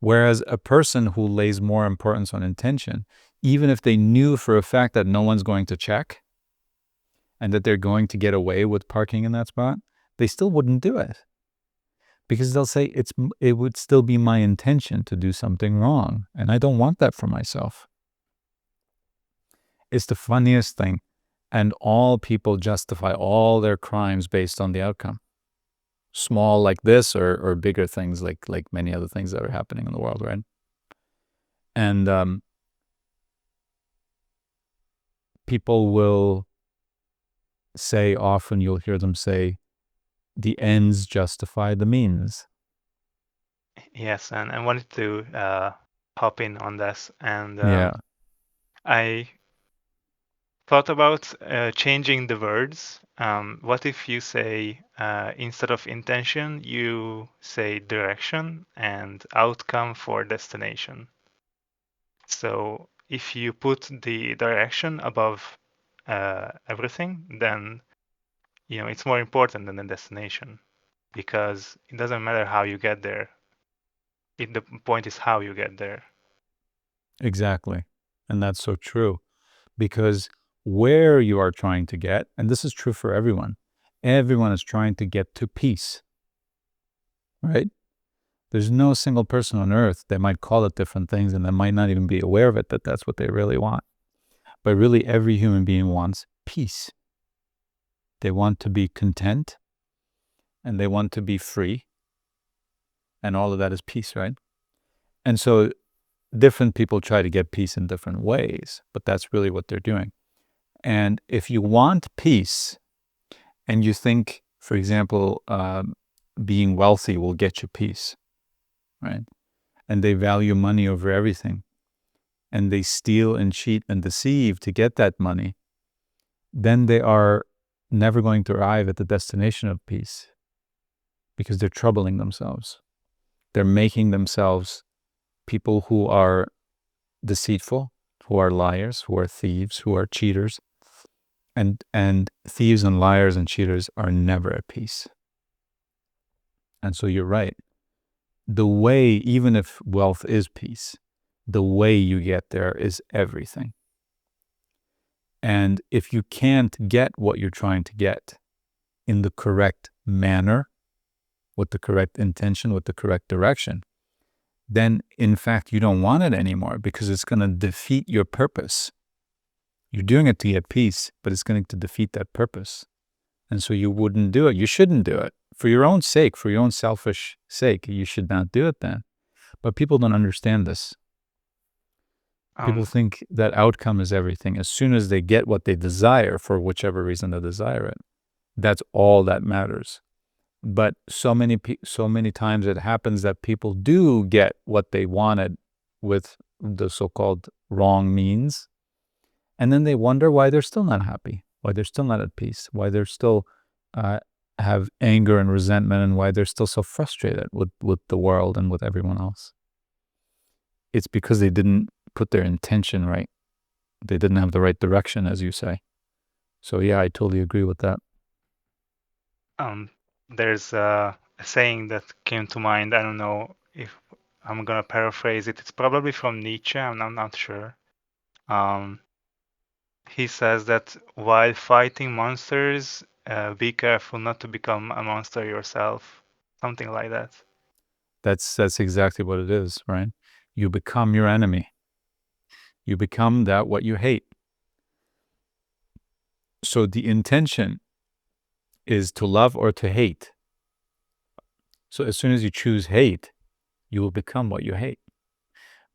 Whereas a person who lays more importance on intention, even if they knew for a fact that no one's going to check and that they're going to get away with parking in that spot, they still wouldn't do it. Because they'll say it would still be my intention to do something wrong, and I don't want that for myself. It's the funniest thing, and all people justify all their crimes based on the outcome. Small like this, or bigger things like many other things that are happening in the world, right? And people will say, often you'll hear them say, the ends justify the means. Yes, and I wanted to hop in on this, and Yeah. I thought about changing the words. What if you say, instead of intention, you say direction and outcome for destination? So if you put the direction above everything, then it's more important than the destination, because it doesn't matter how you get there. The point is how you get there. Exactly. And that's so true, because where you are trying to get, and this is true for everyone is trying to get to peace, right? There's no single person on earth. They might call it different things and they might not even be aware of it, that that's what they really want. But really, every human being wants peace. They want to be content and they want to be free. And all of that is peace, right? And so different people try to get peace in different ways, but that's really what they're doing. And if you want peace and you think, for example, being wealthy will get you peace, right? And they value money over everything, and they steal and cheat and deceive to get that money, then they are never going to arrive at the destination of peace, because they're troubling themselves. They're making themselves people who are deceitful, who are liars, who are thieves, who are cheaters. And thieves and liars and cheaters are never at peace. And so you're right. The way, even if wealth is peace, the way you get there is everything. And if you can't get what you're trying to get in the correct manner, with the correct intention, with the correct direction, then in fact you don't want it anymore, because it's going to defeat your purpose. You're doing it to get peace, but it's going to defeat that purpose. And so you wouldn't do it. You shouldn't do it. For your own sake, for your own selfish sake, you should not do it then. But people don't understand this. People think that outcome is everything. As soon as they get what they desire, for whichever reason they desire it, that's all that matters. But so many times it happens that people do get what they wanted with the so-called wrong means, and then they wonder why they're still not happy, why they're still not at peace, why they're still have anger and resentment, and why they're still so frustrated with the world and with everyone else. It's because they didn't put their intention right. They didn't have the right direction, as you say. So yeah, I totally agree with that. There's a saying that came to mind. I don't know if I'm gonna paraphrase it. It's probably from Nietzsche. I'm not sure. he says that while fighting monsters, be careful not to become a monster yourself. Something like that. That's exactly what it is, right? You become your enemy. You become that what you hate. So the intention is to love or to hate. So as soon as you choose hate, you will become what you hate.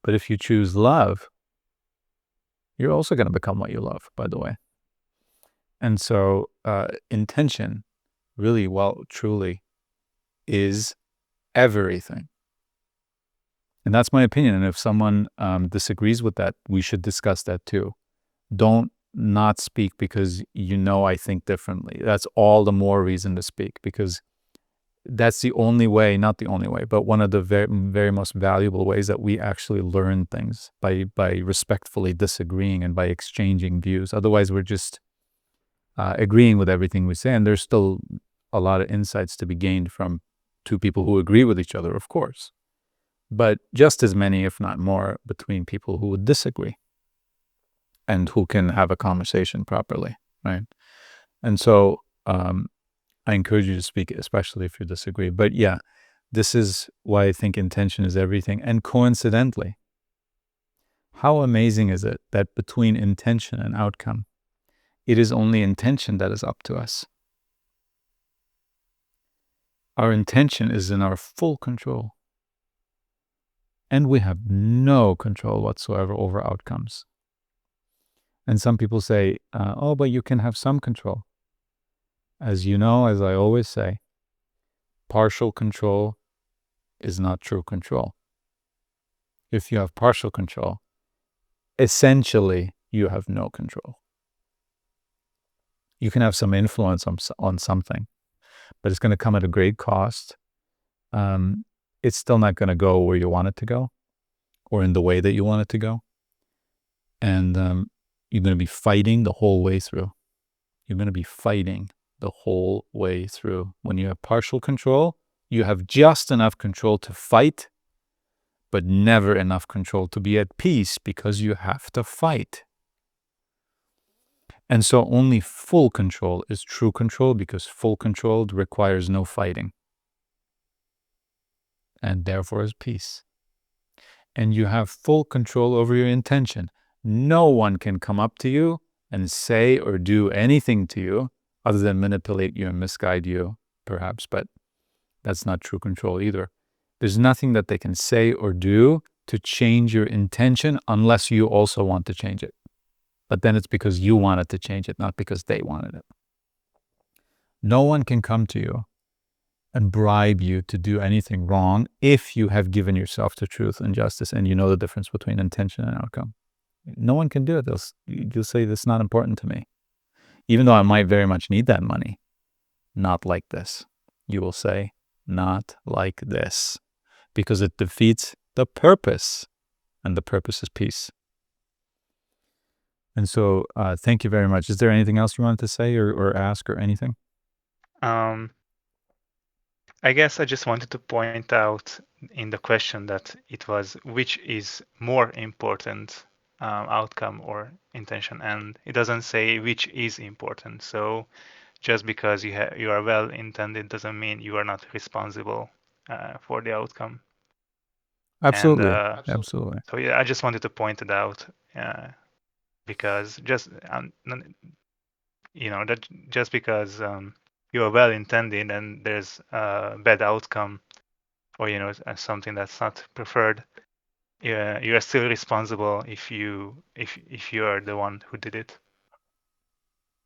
But if you choose love, you're also going to become what you love, by the way. And so intention really, well, truly is everything. And that's my opinion. And if someone disagrees with that, we should discuss that too. Don't not speak because you know I think differently. That's all the more reason to speak, because that's the only way, not the only way, but one of the very, very most valuable ways that we actually learn things, by respectfully disagreeing and by exchanging views. Otherwise, we're just agreeing with everything we say, and there's still a lot of insights to be gained from two people who agree with each other, of course, but just as many, if not more, between people who would disagree and who can have a conversation properly, right? And so I encourage you to speak, especially if you disagree. But yeah, this is why I think intention is everything. And coincidentally, how amazing is it that between intention and outcome, it is only intention that is up to us. Our intention is in our full control. And we have no control whatsoever over outcomes. And some people say, oh, but you can have some control. As you know, as I always say, partial control is not true control. If you have partial control, essentially you have no control. You can have some influence on something, but it's going to come at a great cost. It's still not going to go where you want it to go or in the way that you want it to go. And you're going to be fighting the whole way through. You're going to be fighting the whole way through. When you have partial control, you have just enough control to fight, but never enough control to be at peace, because you have to fight. And so only full control is true control, because full control requires no fighting, and therefore is peace. And you have full control over your intention. No one can come up to you and say or do anything to you other than manipulate you and misguide you, perhaps, but that's not true control either. There's nothing that they can say or do to change your intention unless you also want to change it. But then it's because you wanted to change it, not because they wanted it. No one can come to you and bribe you to do anything wrong if you have given yourself to truth and justice and you know the difference between intention and outcome. No one can do it. You'll say, this is not important to me. Even though I might very much need that money. Not like this. You will say, not like this. Because it defeats the purpose. And the purpose is peace. And so thank you very much. Is there anything else you wanted to say or ask or anything? I guess I just wanted to point out in the question that it was which is more important, outcome or intention, and it doesn't say which is important. So just because you are well intended doesn't mean you are not responsible for the outcome. Absolutely. And Absolutely. so yeah, I just wanted to point it out because just that just because you are well intended and there's a bad outcome, or something that's not preferred, you are still responsible if you are the one who did it.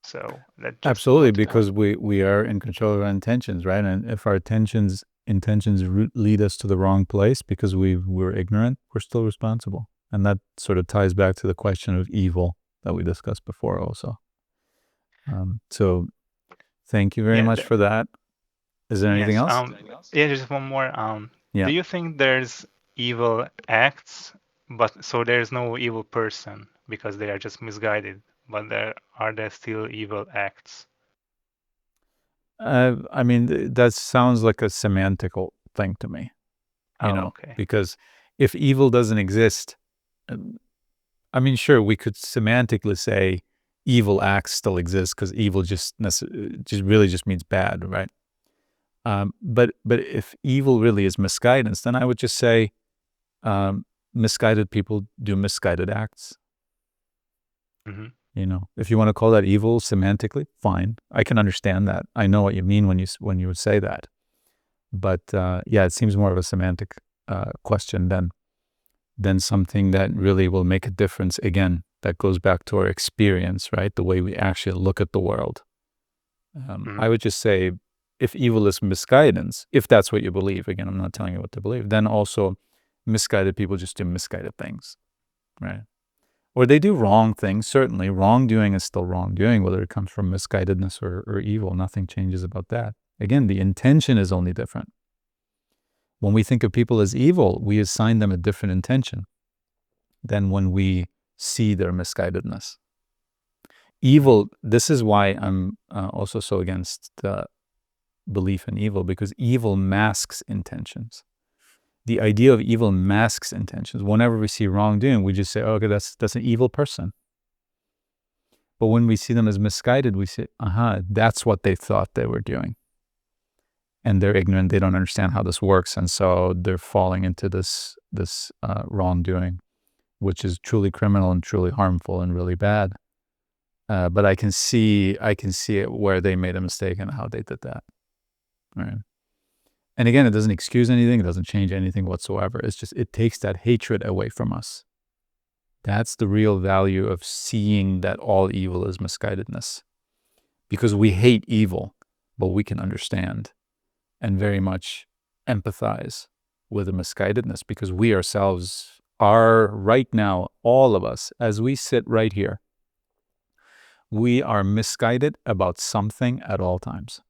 So that just absolutely, because we are in control of our intentions, right? And if our intentions lead us to the wrong place because we're ignorant, we're still responsible. And that sort of ties back to the question of evil that we discussed before also. So thank you very much for that. Is there anything else? Yeah, just one more. Yeah. Do you think there's evil acts, but so there's no evil person because they are just misguided, but are there still evil acts? I mean, that sounds like a semantical thing to me, Okay. because if evil doesn't exist, I mean, sure, we could semantically say evil acts still exist, because evil just really just means bad, right? But if evil really is misguidance, then I would just say misguided people do misguided acts. Mm-hmm. You know, if you want to call that evil semantically, fine. I can understand that. I know what you mean when you would say that. But yeah, it seems more of a semantic question than something that really will make a difference. Again, that goes back to our experience, right? The way we actually look at the world. Mm-hmm. I would just say, if evil is misguidance, if that's what you believe, again, I'm not telling you what to believe, then also misguided people just do misguided things, right? Or they do wrong things. Certainly, wrongdoing is still wrongdoing, whether it comes from misguidedness or evil. Nothing changes about that. Again, the intention is only different. When we think of people as evil, we assign them a different intention than when we see their misguidedness. Evil, this is why I'm also so against the belief in evil, because evil masks intentions. The idea of evil masks intentions. Whenever we see wrongdoing, we just say, oh, okay, that's an evil person. But when we see them as misguided, we say, that's what they thought they were doing. And they're ignorant, they don't understand how this works, and so they're falling into this wrongdoing, which is truly criminal and truly harmful and really bad. But I can see it where they made a mistake and how they did that. Right. And again, it doesn't excuse anything, it doesn't change anything whatsoever. It's just, it takes that hatred away from us. That's the real value of seeing that all evil is misguidedness. Because we hate evil, but we can understand and very much empathize with the misguidedness, because we ourselves are right now, all of us, as we sit right here, we are misguided about something at all times.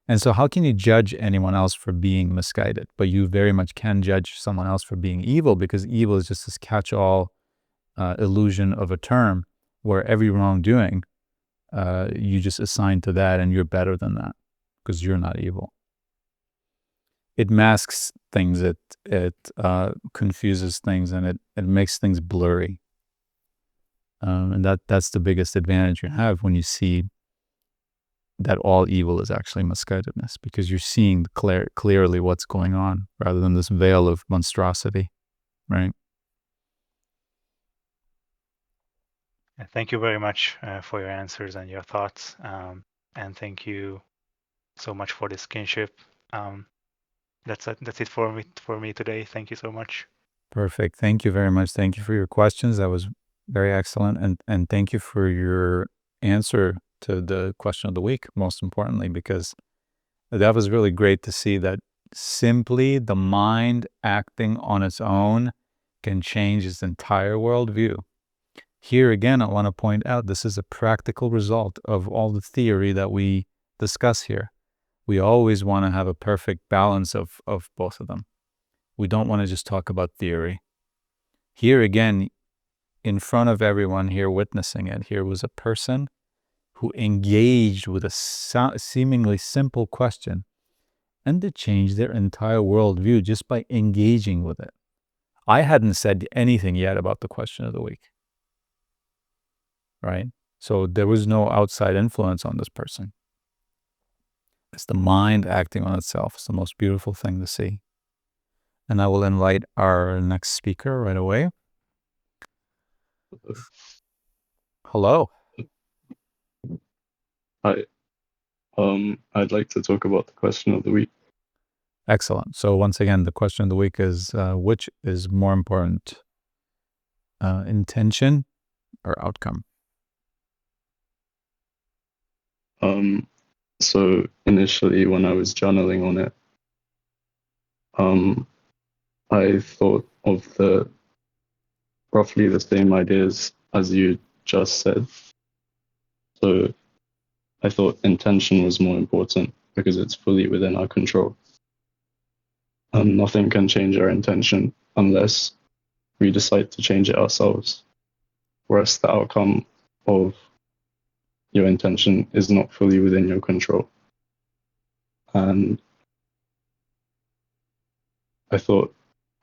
And so how can you judge anyone else for being misguided? But you very much can judge someone else for being evil, because evil is just this catch-all illusion of a term where every wrongdoing, you just assign to that, and you're better than that because you're not evil. It masks things, it confuses things, and it makes things blurry. And that's the biggest advantage you have when you see that all evil is actually misguidedness, because you're seeing clearly what's going on rather than this veil of monstrosity, right? Thank you very much for your answers and your thoughts. And thank you so much for this kinship. That's it for me today. Thank you so much. Perfect. Thank you very much. Thank you for your questions. That was very excellent. And thank you for your answer to the question of the week, most importantly, because that was really great to see that simply the mind acting on its own can change its entire worldview. Here again, I want to point out, this is a practical result of all the theory that we discuss here. We always want to have a perfect balance of both of them. We don't want to just talk about theory. Here again, in front of everyone here witnessing it, here was a person who engaged with a seemingly simple question, and to change their entire worldview just by engaging with it. I hadn't said anything yet about the question of the week, right? So there was no outside influence on this person. It's the mind acting on itself. It's the most beautiful thing to see. And I will invite our next speaker right away. Hello. Hi. I'd like to talk about the question of the week. Excellent. So once again, the question of the week is, which is more important, intention or outcome? So initially when I was journaling on it, I thought of roughly the same ideas as you just said. So I thought intention was more important because it's fully within our control. Nothing can change our intention unless we decide to change it ourselves. Whereas the outcome of your intention is not fully within your control. And I thought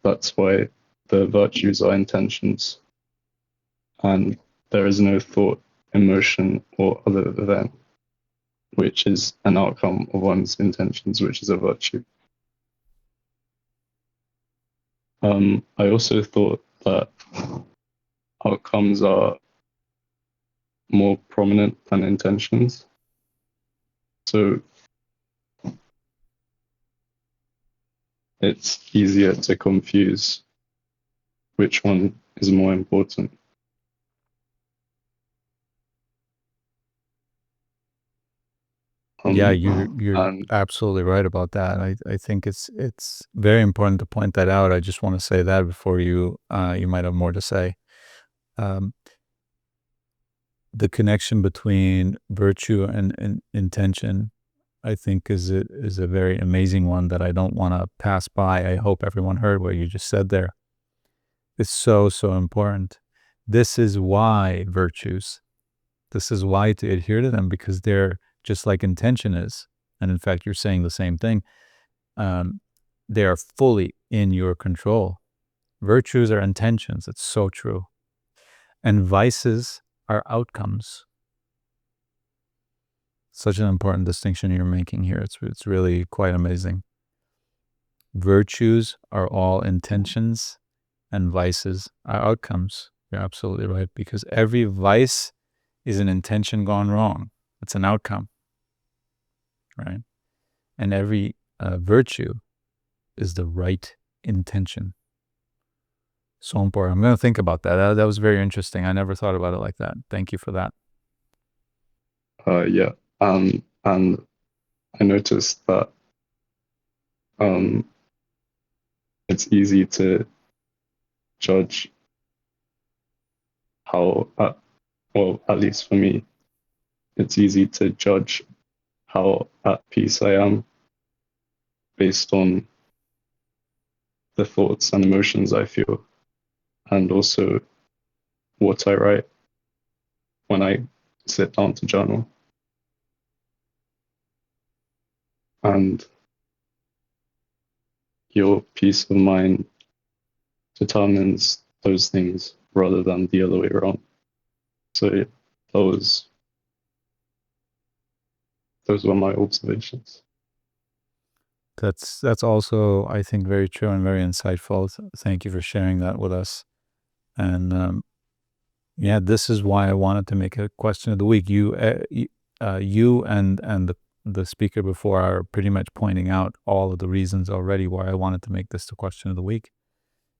that's why the virtues are intentions. And there is no thought, emotion, or other event which is an outcome of one's intentions, which is a virtue. I also thought that outcomes are more prominent than intentions. So it's easier to confuse which one is more important. Yeah, you're and absolutely right about that. I think it's very important to point that out. I just want to say that before you might have more to say. Um, the connection between virtue and intention, I think, is a very amazing one that I don't want to pass by. I hope everyone heard what you just said there. It's so important. This is why virtues. This is why to adhere to them, because they're just like intention is. And in fact, you're saying the same thing. They are fully in your control. Virtues are intentions. It's so true. And vices are outcomes. Such an important distinction you're making here. It's really quite amazing. Virtues are all intentions and vices are outcomes. You're absolutely right, because every vice is an intention gone wrong. It's an outcome, right? And every virtue is the right intention. So important. I'm going to think about that. That was very interesting. I never thought about it like that. Thank you for that. Yeah, and I noticed that it's easy to judge how, well, at least for me, it's easy to judge how at peace I am based on the thoughts and emotions I feel, and also what I write when I sit down to journal. And your peace of mind determines those things rather than the other way around. So those were my observations. That's also, I think, very true and very insightful. Thank you for sharing that with us. And yeah, this is why I wanted to make a question of the week. You and the speaker before are pretty much pointing out all of the reasons already why I wanted to make this the question of the week,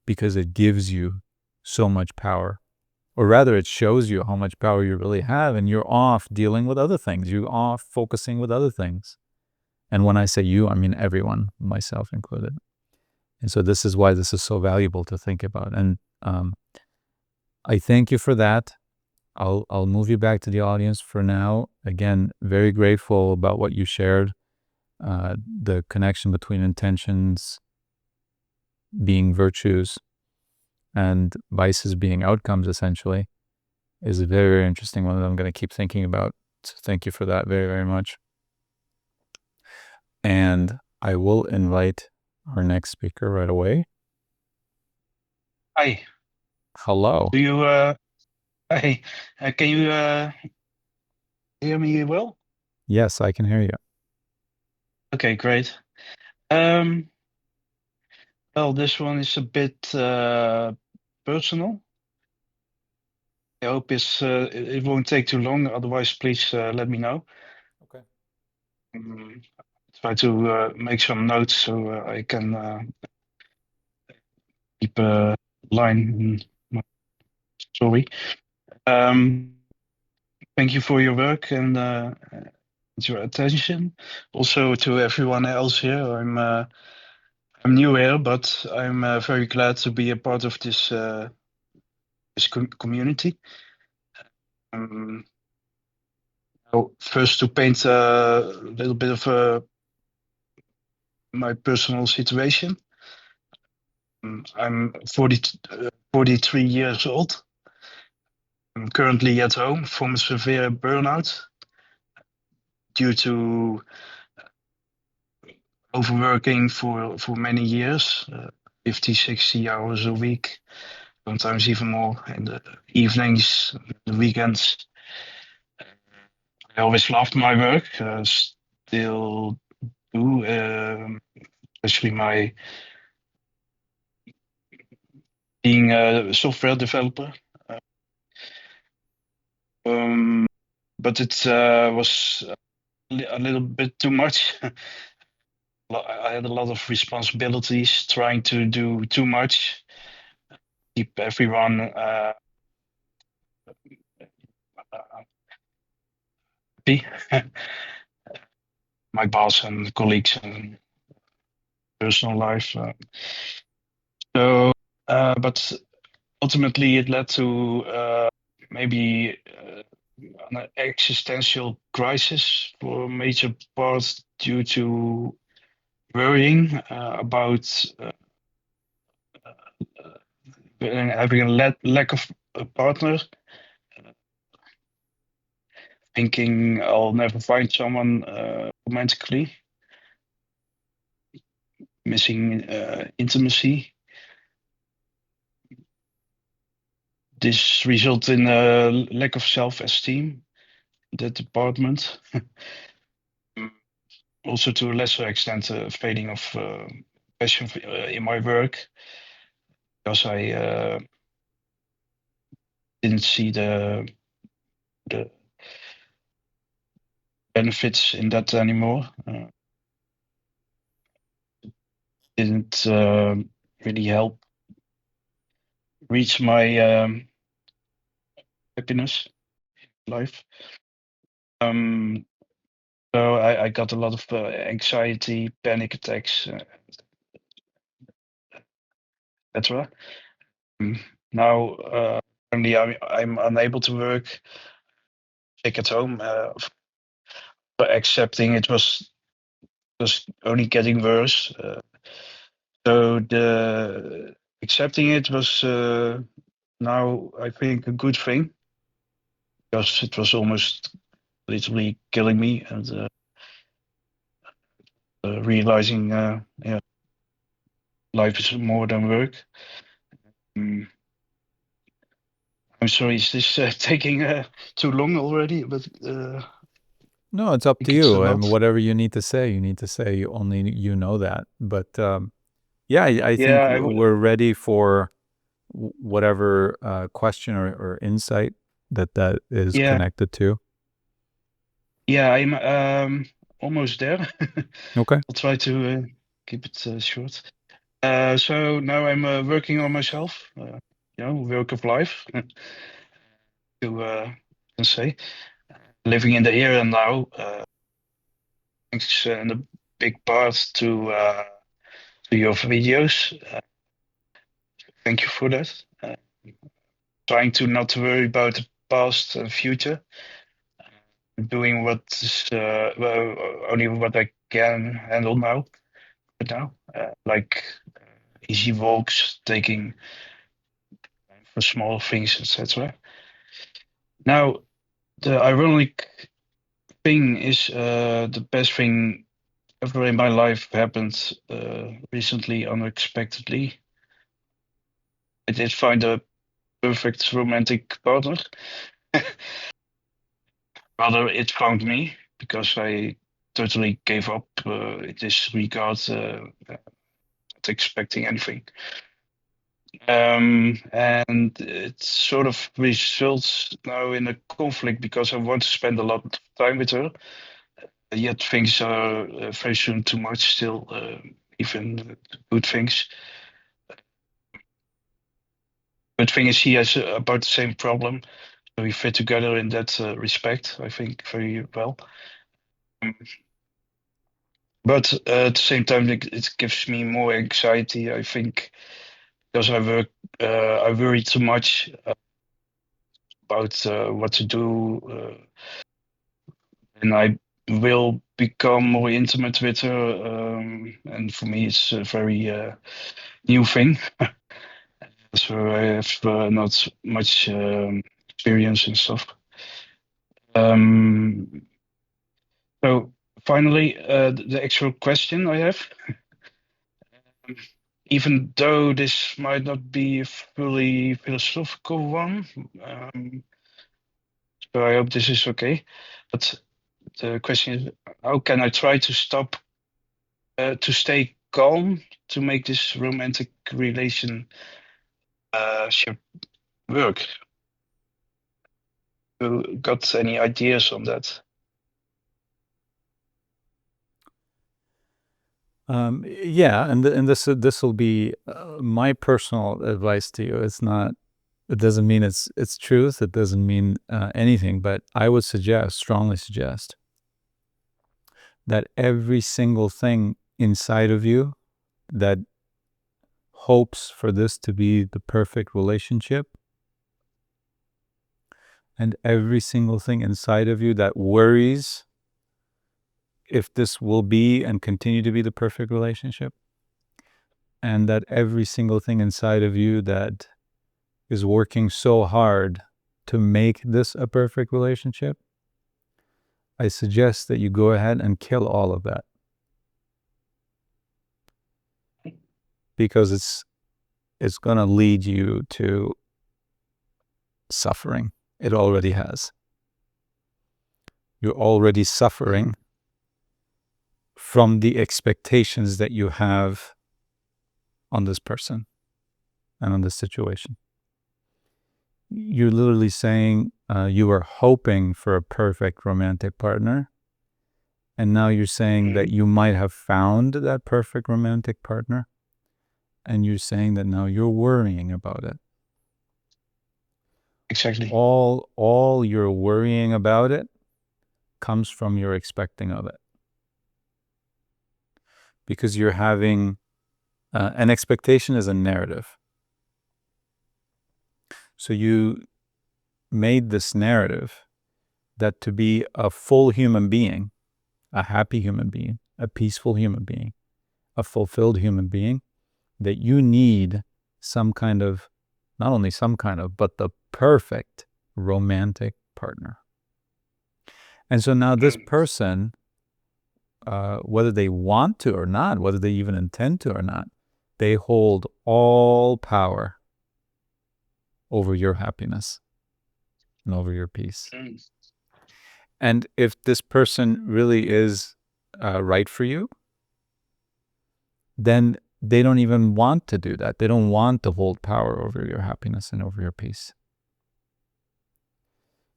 because it gives you so much power, or rather, it shows you how much power you really have, and you're off dealing with other things. You're off focusing with other things. And when I say you, I mean everyone, myself included. And so this is why this is so valuable to think about. And I thank you for that. I'll move you back to the audience for now. Again, very grateful about what you shared. The connection between intentions being virtues and vices being outcomes, essentially, is a very, very interesting one that I'm going to keep thinking about. So thank you for that very, very much. And I will invite our next speaker right away. Hi. Hello. Do you hi? Can you hear me well? Yes, I can hear you. Okay, great. Well, this one is a bit personal. I hope it won't take too long. Otherwise, please let me know. Okay. Try to make some notes so I can keep a line. Sorry. Thank you for your work and your attention. Also to everyone else here. I'm new here, but I'm very glad to be a part of this community. First, to paint a little bit of my personal situation. I'm 43 years old. I'm currently at home from a severe burnout due to overworking for many years, 50, 60 hours a week, sometimes even more in the evenings, the weekends. I always loved my work, still do, especially my being a software developer. But it was a little bit too much. I had a lot of responsibilities, trying to do too much, keep everyone happy, my boss and colleagues and personal life. But ultimately it led to maybe an existential crisis for a major part due to worrying about having a lack of a partner, thinking I'll never find someone romantically, missing intimacy. This resulted in a lack of self-esteem in that department. Also, to a lesser extent, a fading of passion in my work, because I didn't see the benefits in that anymore. Didn't really help reach my happiness life. So I got a lot of anxiety, panic attacks, etc. Now, currently, I'm unable to work, sick at home, but accepting it was just only getting worse. So the accepting it was now, I think, a good thing, because it was almost literally killing me, and realizing, yeah, life is more than work. I'm sorry, is this taking too long already? But No, it's up I to think it's a you. I mean, lot. whatever you need to say, you need to say. Only you know that. But yeah, I think Yeah, we're ready for whatever question or insight that is yeah, connected to. yeah. I'm almost there. Okay. I'll try to keep it short. So now I'm working on myself. Work of life, to can say, living in the here and now. Thanks in a big part to your videos. Thank you for that. Trying to not worry about the past and future. Doing what is only what I can handle now. But now, like easy walks, taking time for small things, etc. Now, the ironic thing is, the best thing ever in my life happened recently, unexpectedly. I did find a perfect romantic partner. Rather, it found me, because I totally gave up in this regard, not expecting anything. And it sort of results now in a conflict, because I want to spend a lot of time with her, yet things are very soon too much still, even good things. Good thing is, he has about the same problem, so we fit together in that respect, I think, very well. But at the same time, it gives me more anxiety, I think, because I worry too much about what to do, and I will become more intimate with her. And for me, it's a very new thing. So I have not much experience and stuff. So finally, the actual question I have. even though this might not be a fully philosophical one, so I hope this is okay. But the question is, how can I try to stay calm to make this romantic relationship work? You got any ideas on that? Yeah, and this will be my personal advice to you. It doesn't mean it's truth. It doesn't mean anything. But I would strongly suggest, that every single thing inside of you that hopes for this to be the perfect relationship, and every single thing inside of you that worries if this will be and continue to be the perfect relationship, and that every single thing inside of you that is working so hard to make this a perfect relationship, I suggest that you go ahead and kill all of that. Because it's going to lead you to suffering. It already has. You're already suffering from the expectations that you have on this person and on this situation. You're literally saying you were hoping for a perfect romantic partner, and now you're saying that you might have found that perfect romantic partner, and you're saying that now you're worrying about it. Exactly. All you're worrying about it comes from your expecting of it. Because you're having an expectation is a narrative. So you made this narrative that to be a full human being, a happy human being, a peaceful human being, a fulfilled human being, that you need some kind of, not only some kind of, but the perfect romantic partner. And so now this person, whether they want to or not, whether they even intend to or not, they hold all power over your happiness and over your peace. And if this person really is right for you, then they don't even want to do that. They don't want to hold power over your happiness and over your peace.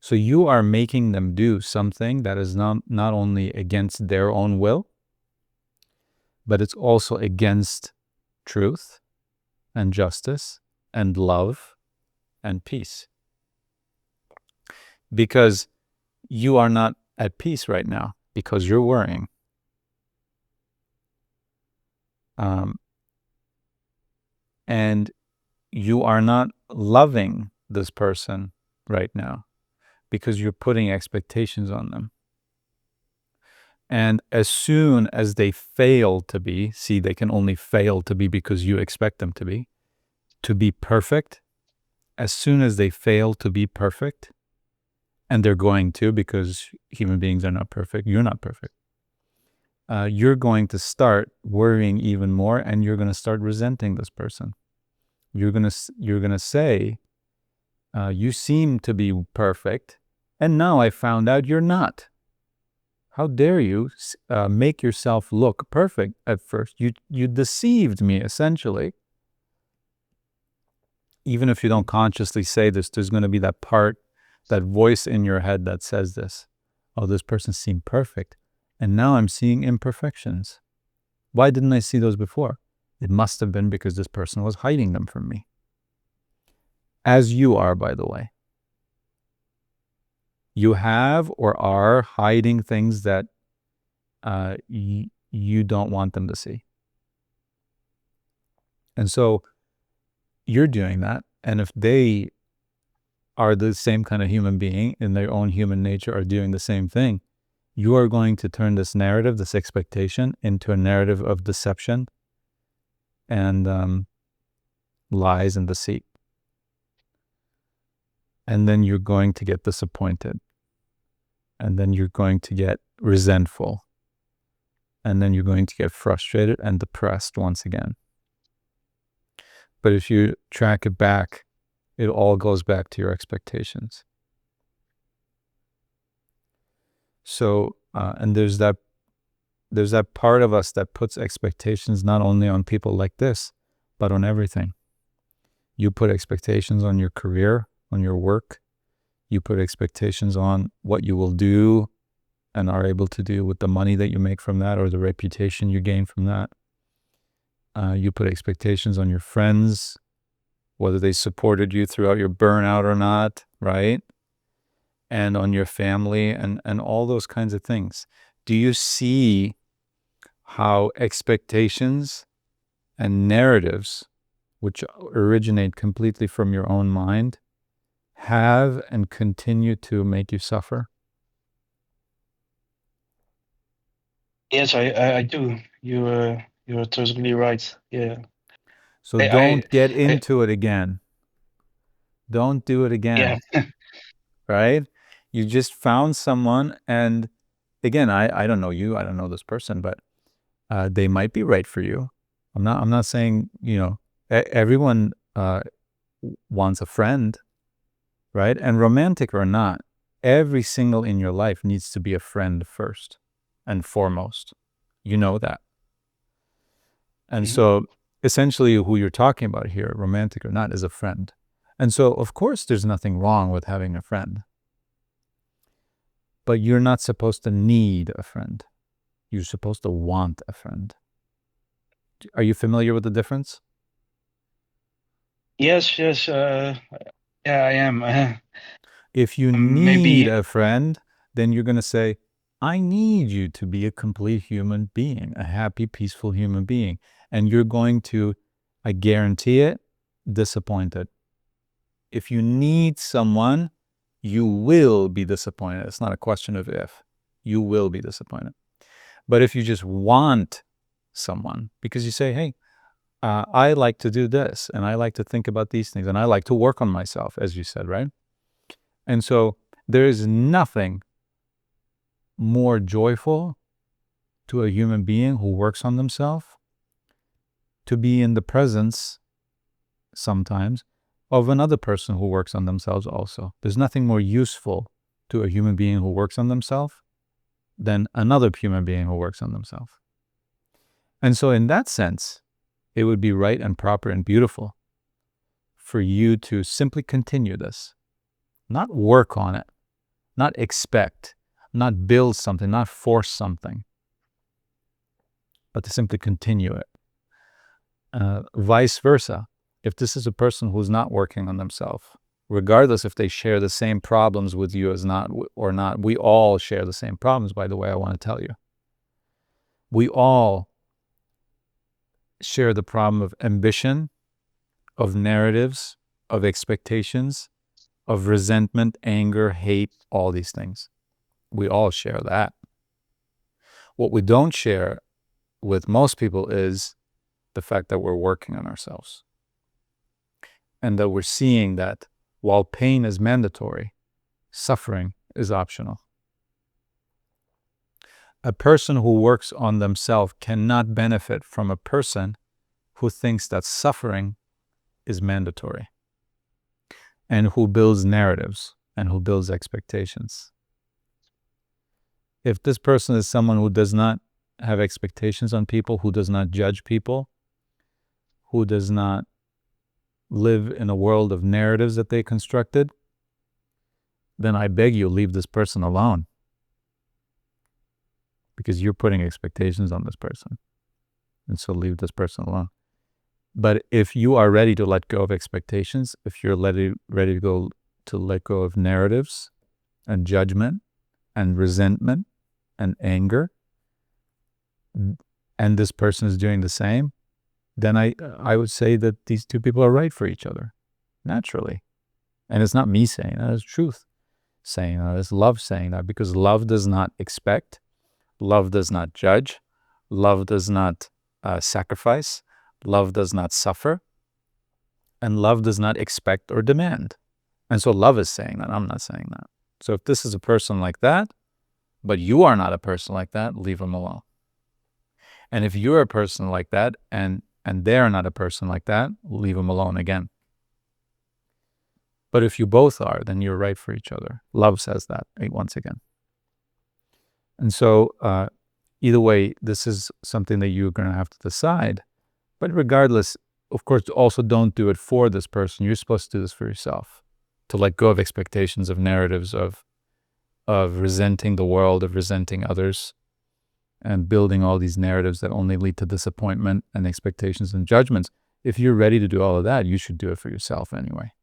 So you are making them do something that is not only against their own will, but it's also against truth and justice and love and peace. Because you are not at peace right now because you're worrying. And you are not loving this person right now because you're putting expectations on them. And as soon as they fail to be, see, they can only fail to be because you expect them to be perfect. As soon as they fail to be perfect, and they're going to, because human beings are not perfect, you're not perfect, you're going to start worrying even more, and you're going to start resenting this person. You're going to say, you seem to be perfect, and now I found out you're not. How dare you make yourself look perfect at first? You deceived me, essentially. Even if you don't consciously say this, there's going to be that part, that voice in your head that says this. Oh, this person seemed perfect, and now I'm seeing imperfections. Why didn't I see those before? It must have been because this person was hiding them from me. As you are, by the way. You have or are hiding things that you don't want them to see. And so you're doing that. And if they are the same kind of human being in their own human nature are doing the same thing, you are going to turn this narrative, this expectation, into a narrative of deception and lies and deceit. And then you're going to get disappointed. And then you're going to get resentful. And then you're going to get frustrated and depressed once again. But if you track it back, it all goes back to your expectations. So, and there's that part of us that puts expectations not only on people like this, but on everything. You put expectations on your career, on your work. You put expectations on what you will do and are able to do with the money that you make from that or the reputation you gain from that. You put expectations on your friends, whether they supported you throughout your burnout or not, right? And on your family and all those kinds of things. Do you see how expectations and narratives, which originate completely from your own mind, have and continue to make you suffer? Yes, I do. You're totally right. Yeah. So don't get into it again. Don't do it again. Yeah. Right? You just found someone, and again, I don't know you, I don't know this person, but they might be right for you. I'm not saying, everyone wants a friend, right? And romantic or not, every single in your life needs to be a friend first and foremost. You know that. And so essentially who you're talking about here, romantic or not, is a friend. And so of course there's nothing wrong with having a friend. But you're not supposed to need a friend. You're supposed to want a friend. Are you familiar with the difference? Yes. Yeah, I am. If you need a friend, then you're going to say, I need you to be a complete human being, a happy, peaceful human being. And you're going to, I guarantee it, disappointed. If you need someone, you will be disappointed. It's not a question of if. You will be disappointed. But if you just want someone, because you say, hey, I like to do this, and I like to think about these things, and I like to work on myself, as you said, right? And so there is nothing more joyful to a human being who works on themselves to be in the presence sometimes of another person who works on themselves also. There's nothing more useful to a human being who works on themselves than another human being who works on themselves. And so in that sense, it would be right and proper and beautiful for you to simply continue this, not work on it, not expect, not build something, not force something, but to simply continue it. Vice versa, if this is a person who's not working on themselves, regardless if they share the same problems with you as not or not, we all share the same problems, by the way, I want to tell you. We all share the problem of ambition, of narratives, of expectations, of resentment, anger, hate, all these things. We all share that. What we don't share with most people is the fact that we're working on ourselves. And that we're seeing that while pain is mandatory, suffering is optional. A person who works on themselves cannot benefit from a person who thinks that suffering is mandatory and who builds narratives and who builds expectations. If this person is someone who does not have expectations on people, who does not judge people, who does not live in a world of narratives that they constructed, then I beg you, leave this person alone. Because you're putting expectations on this person. And so leave this person alone. But if you are ready to let go of expectations, if you're ready to let go of narratives and judgment and resentment and anger, and this person is doing the same, then I would say that these two people are right for each other, naturally. And it's not me saying that, it's truth saying that, it's love saying that, because love does not expect, love does not judge, love does not sacrifice, love does not suffer, and love does not expect or demand. And so love is saying that, I'm not saying that. So if this is a person like that, but you are not a person like that, leave them alone. And if you're a person like that and and they're not a person like that, leave them alone again. But if you both are, then you're right for each other. Love says that once again. And so either way, this is something that you're going to have to decide. But regardless, of course, also don't do it for this person. You're supposed to do this for yourself, to let go of expectations, of narratives, of resenting the world, of resenting others, and building all these narratives that only lead to disappointment and expectations and judgments. If you're ready to do all of that, you should do it for yourself anyway.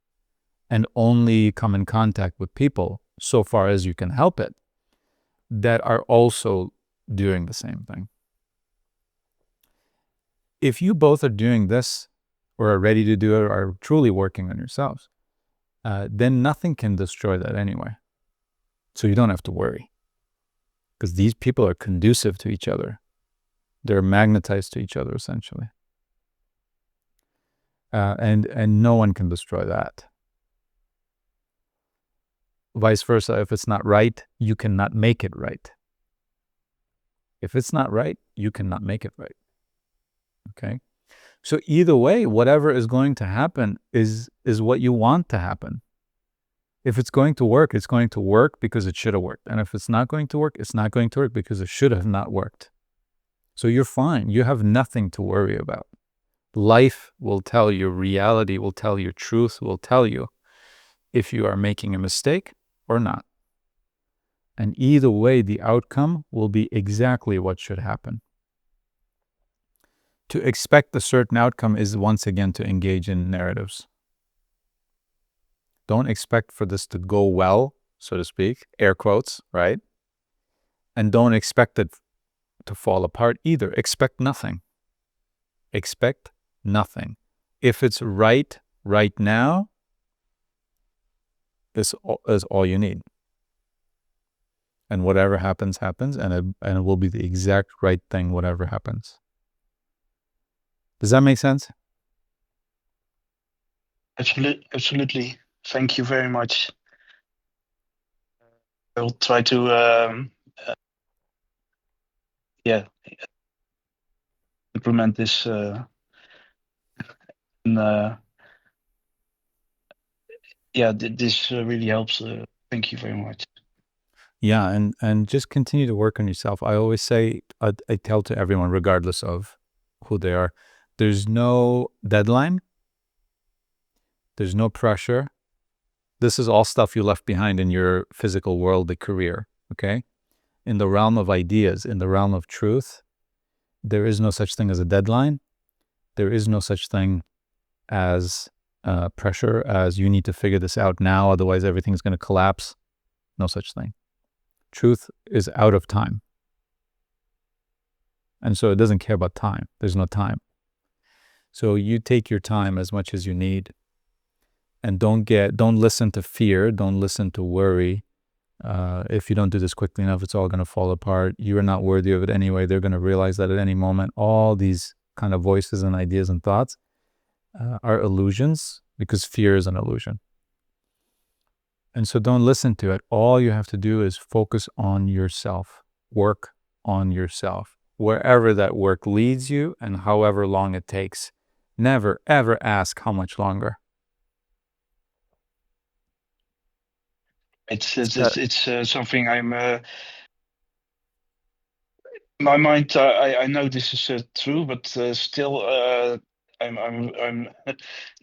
And only come in contact with people, so far as you can help it, that are also doing the same thing. If you both are doing this, or are ready to do it, or are truly working on yourselves, then nothing can destroy that anyway. So you don't have to worry. Because these people are conducive to each other. They're magnetized to each other, essentially. And no one can destroy that. Vice versa, if it's not right, you cannot make it right. If it's not right, you cannot make it right. Okay? So either way, whatever is going to happen is what you want to happen. If it's going to work, it's going to work because it should have worked. And if it's not going to work, it's not going to work because it should have not worked. So you're fine. You have nothing to worry about. Life will tell you, reality will tell you, truth will tell you if you are making a mistake or not. And either way, the outcome will be exactly what should happen. To expect a certain outcome is once again to engage in narratives. Don't expect for this to go well, so to speak, air quotes, right? And don't expect it to fall apart either. Expect nothing. Expect nothing. If it's right now, this is all you need. And whatever happens, happens, and it will be the exact right thing, whatever happens. Does that make sense? Absolutely. Thank you very much. I'll try to implement this this really helps. Thank you very much. Yeah, and just continue to work on yourself. I always say, I tell to everyone, regardless of who they are, there's no deadline. There's no pressure. This is all stuff you left behind in your physical world, the career, okay? In the realm of ideas, in the realm of truth, there is no such thing as a deadline. There is no such thing as pressure, as you need to figure this out now, otherwise everything's going to collapse. No such thing. Truth is out of time. And so it doesn't care about time. There's no time. So you take your time as much as you need. And don't listen to fear. Don't listen to worry. If you don't do this quickly enough, it's all going to fall apart. You are not worthy of it anyway. They're going to realize that at any moment. All these kind of voices and ideas and thoughts are illusions, because fear is an illusion. And so don't listen to it. All you have to do is focus on yourself. Work on yourself. Wherever that work leads you and however long it takes. Never, ever ask how much longer. It's something I'm. In my mind, I know this is true, but still, I'm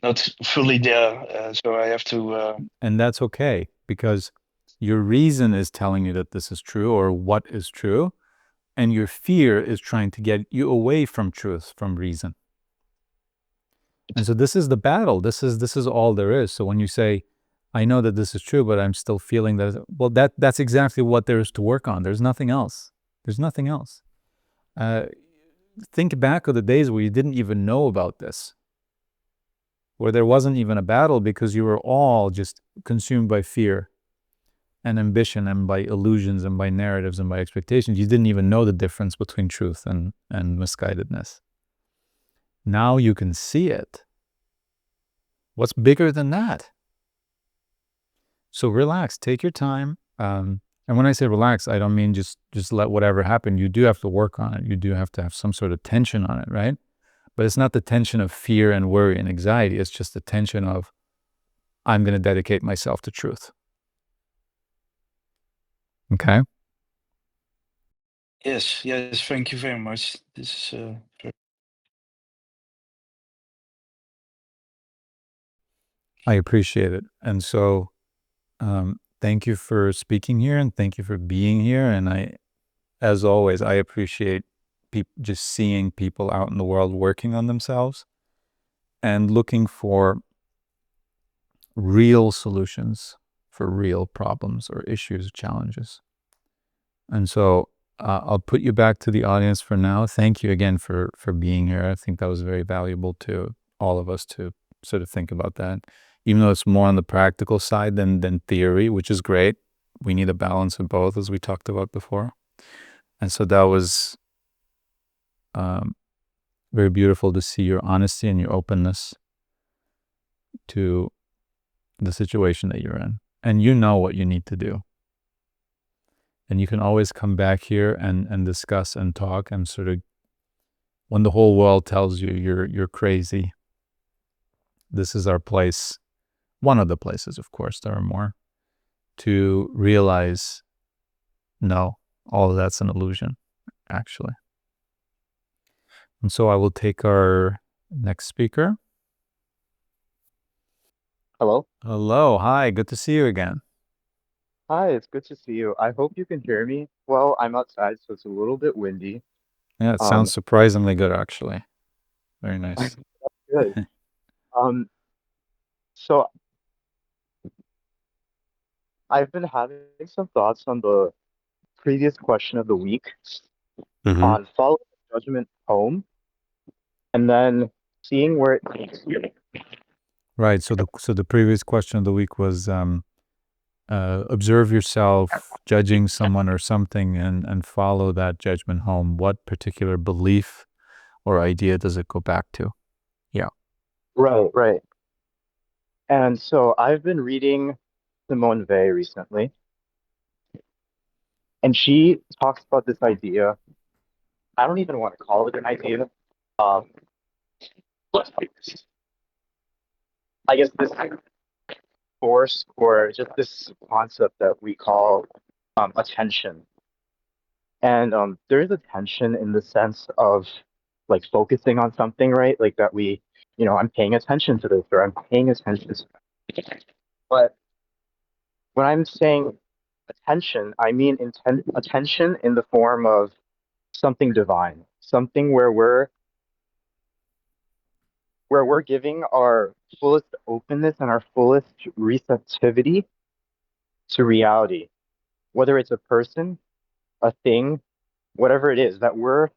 not fully there. So I have to. And that's okay, because your reason is telling you that this is true, or what is true, and your fear is trying to get you away from truth, from reason. And so this is the battle. This is all there is. So when you say, I know that this is true, but I'm still feeling that, well, that's exactly what there is to work on. There's nothing else. There's nothing else. Think back of the days where you didn't even know about this, where there wasn't even a battle because you were all just consumed by fear and ambition and by illusions and by narratives and by expectations. You didn't even know the difference between truth and misguidedness. Now you can see it. What's bigger than that? So relax, take your time. And when I say relax, I don't mean just let whatever happen. You do have to work on it. You do have to have some sort of tension on it, right? But it's not the tension of fear and worry and anxiety. It's just the tension of, I'm going to dedicate myself to truth. Okay? Yes, thank you very much. This is I appreciate it. And so, thank you for speaking here, and thank you for being here. And as always, I appreciate just seeing people out in the world working on themselves and looking for real solutions for real problems or issues, challenges. And so I'll put you back to the audience for now. Thank you again for being here. I think that was very valuable to all of us to sort of think about that, even though it's more on the practical side than theory, which is great. We need a balance of both, as we talked about before. And so that was very beautiful to see your honesty and your openness to the situation that you're in. And you know what you need to do. And you can always come back here and discuss and talk and sort of, when the whole world tells you you're crazy, this is our place, one of the places, of course, there are more, to realize, no, all of that's an illusion, actually. And so I will take our next speaker. Hello. Hello. Hi. Good to see you again. Hi, it's good to see you. I hope you can hear me. Well, I'm outside, so it's a little bit windy. Yeah, it sounds surprisingly good, actually. Very nice. That's good. So I've been having some thoughts on the previous question of the week on following judgment home and then seeing where it takes you. Right. So the previous question of the week was observe yourself judging someone or something and follow that judgment home. What particular belief or idea does it go back to? Yeah. Right. And so I've been reading Simone Weil recently, and she talks about this idea. I don't even want to call it an idea. Um, I guess this force or just this concept that we call attention. And there's attention in the sense of like focusing on something, right? Like that I'm paying attention to this or I'm paying attention to that. But when I'm saying attention, I mean attention in the form of something divine, something where we're giving our fullest openness and our fullest receptivity to reality, whether it's a person, a thing, whatever it is, that we're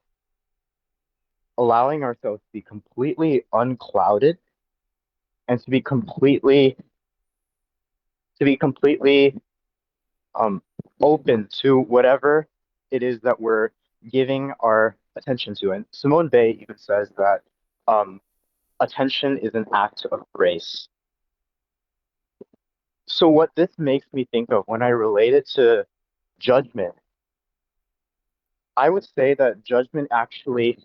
allowing ourselves to be completely unclouded and to be completely open to whatever it is that we're giving our attention to. And Simone Weil even says that attention is an act of grace. So what this makes me think of when I relate it to judgment, I would say that judgment actually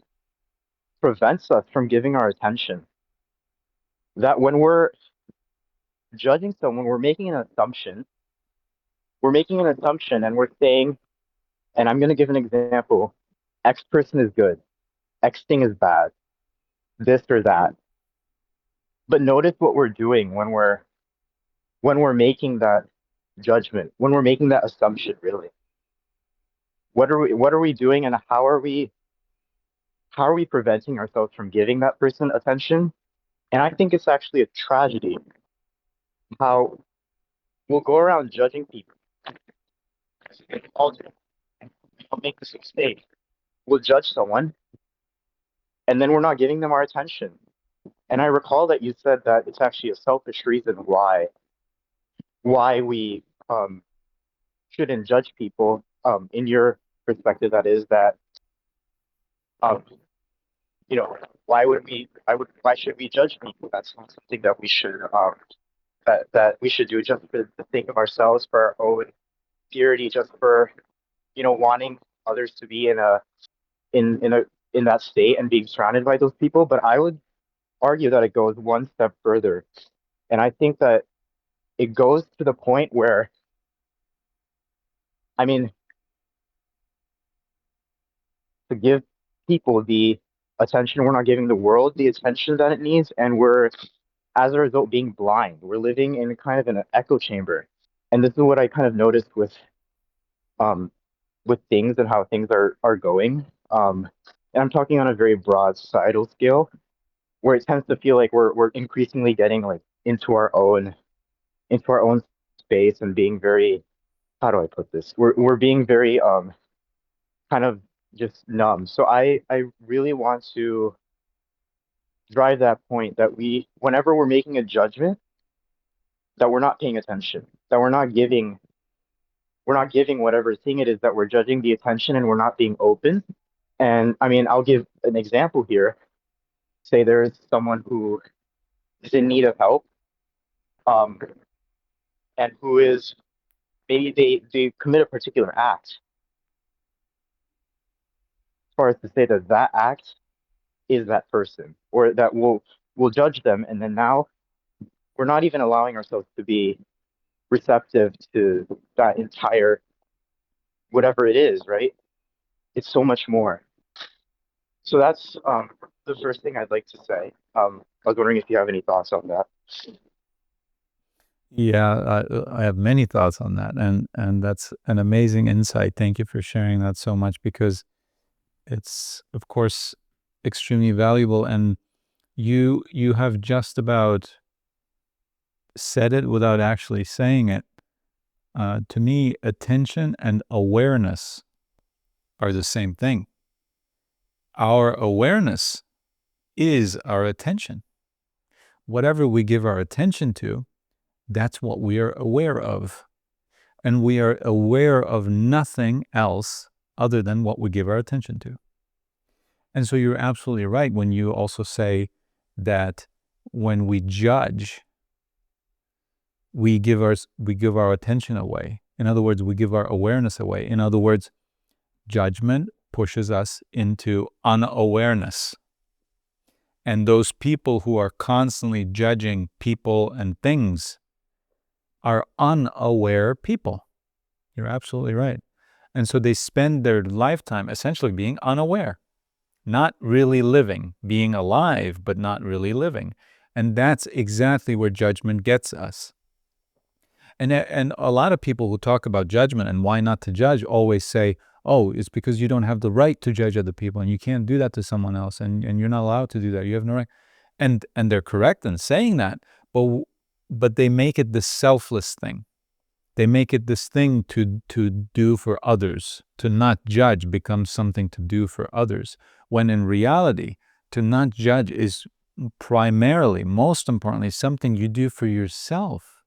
prevents us from giving our attention. That when we're judging someone, we're making an assumption. We're making an assumption and we're saying, and I'm going to give an example, X person is good, X thing is bad, this or that. But notice what we're doing when we're making that judgment, when we're making that assumption, really. What are we doing and how are we preventing ourselves from giving that person attention? And I think it's actually a tragedy how we'll go around judging people. All do. We'll make this mistake. We'll judge someone, and then we're not giving them our attention. And I recall that you said that it's actually a selfish reason why we shouldn't judge people. In your perspective, that is that um, why should we judge people? That's not something that we should that we should do just for the sake of ourselves, for our own purity, just for wanting others to be in a in that state and being surrounded by those people, but I would argue that it goes one step further. And I think that it goes to the point where, I mean, to give people the attention we're not giving the world the attention that it needs, and we're, as a result, being blind. We're living in kind of an echo chamber. And this is what I kind of noticed um with things and how things are going. And I'm talking on a very broad societal scale, where it tends to feel like we're increasingly getting like into our own space and being very, how do I put this? We're being very kind of just numb. So I really want to drive that point that whenever we're making a judgment, that we're not paying attention, that we're not giving whatever thing it is that we're judging the attention, and we're not being open. And I mean, I'll give an example here. Say there's someone who is in need of help, um, and who is, maybe they commit a particular act, as far as to say that that act is that person, or that we'll judge them, and then now we're not even allowing ourselves to be receptive to that entire whatever it is, right? It's so much more. So that's the first thing I'd like to say. I was wondering if you have any thoughts on that. Yeah, I have many thoughts on that, and that's an amazing insight. Thank you for sharing that so much, because it's, of course, extremely valuable, and you have just about said it without actually saying it. To me, attention and awareness are the same thing. Our awareness is our attention. Whatever we give our attention to, that's what we are aware of. And we are aware of nothing else other than what we give our attention to. And so you're absolutely right when you also say that when we judge, we give our attention away. In other words, we give our awareness away. In other words, judgment pushes us into unawareness. And those people who are constantly judging people and things are unaware people. You're absolutely right. And so they spend their lifetime essentially being unaware, not really living, being alive, but not really living. And that's exactly where judgment gets us. And a lot of people who talk about judgment and why not to judge always say, oh, it's because you don't have the right to judge other people, and you can't do that to someone else, and you're not allowed to do that. You have no right. And they're correct in saying that, but they make it this selfless thing. They make it this thing to do for others. To not judge becomes something to do for others, when in reality, to not judge is primarily, most importantly, something you do for yourself.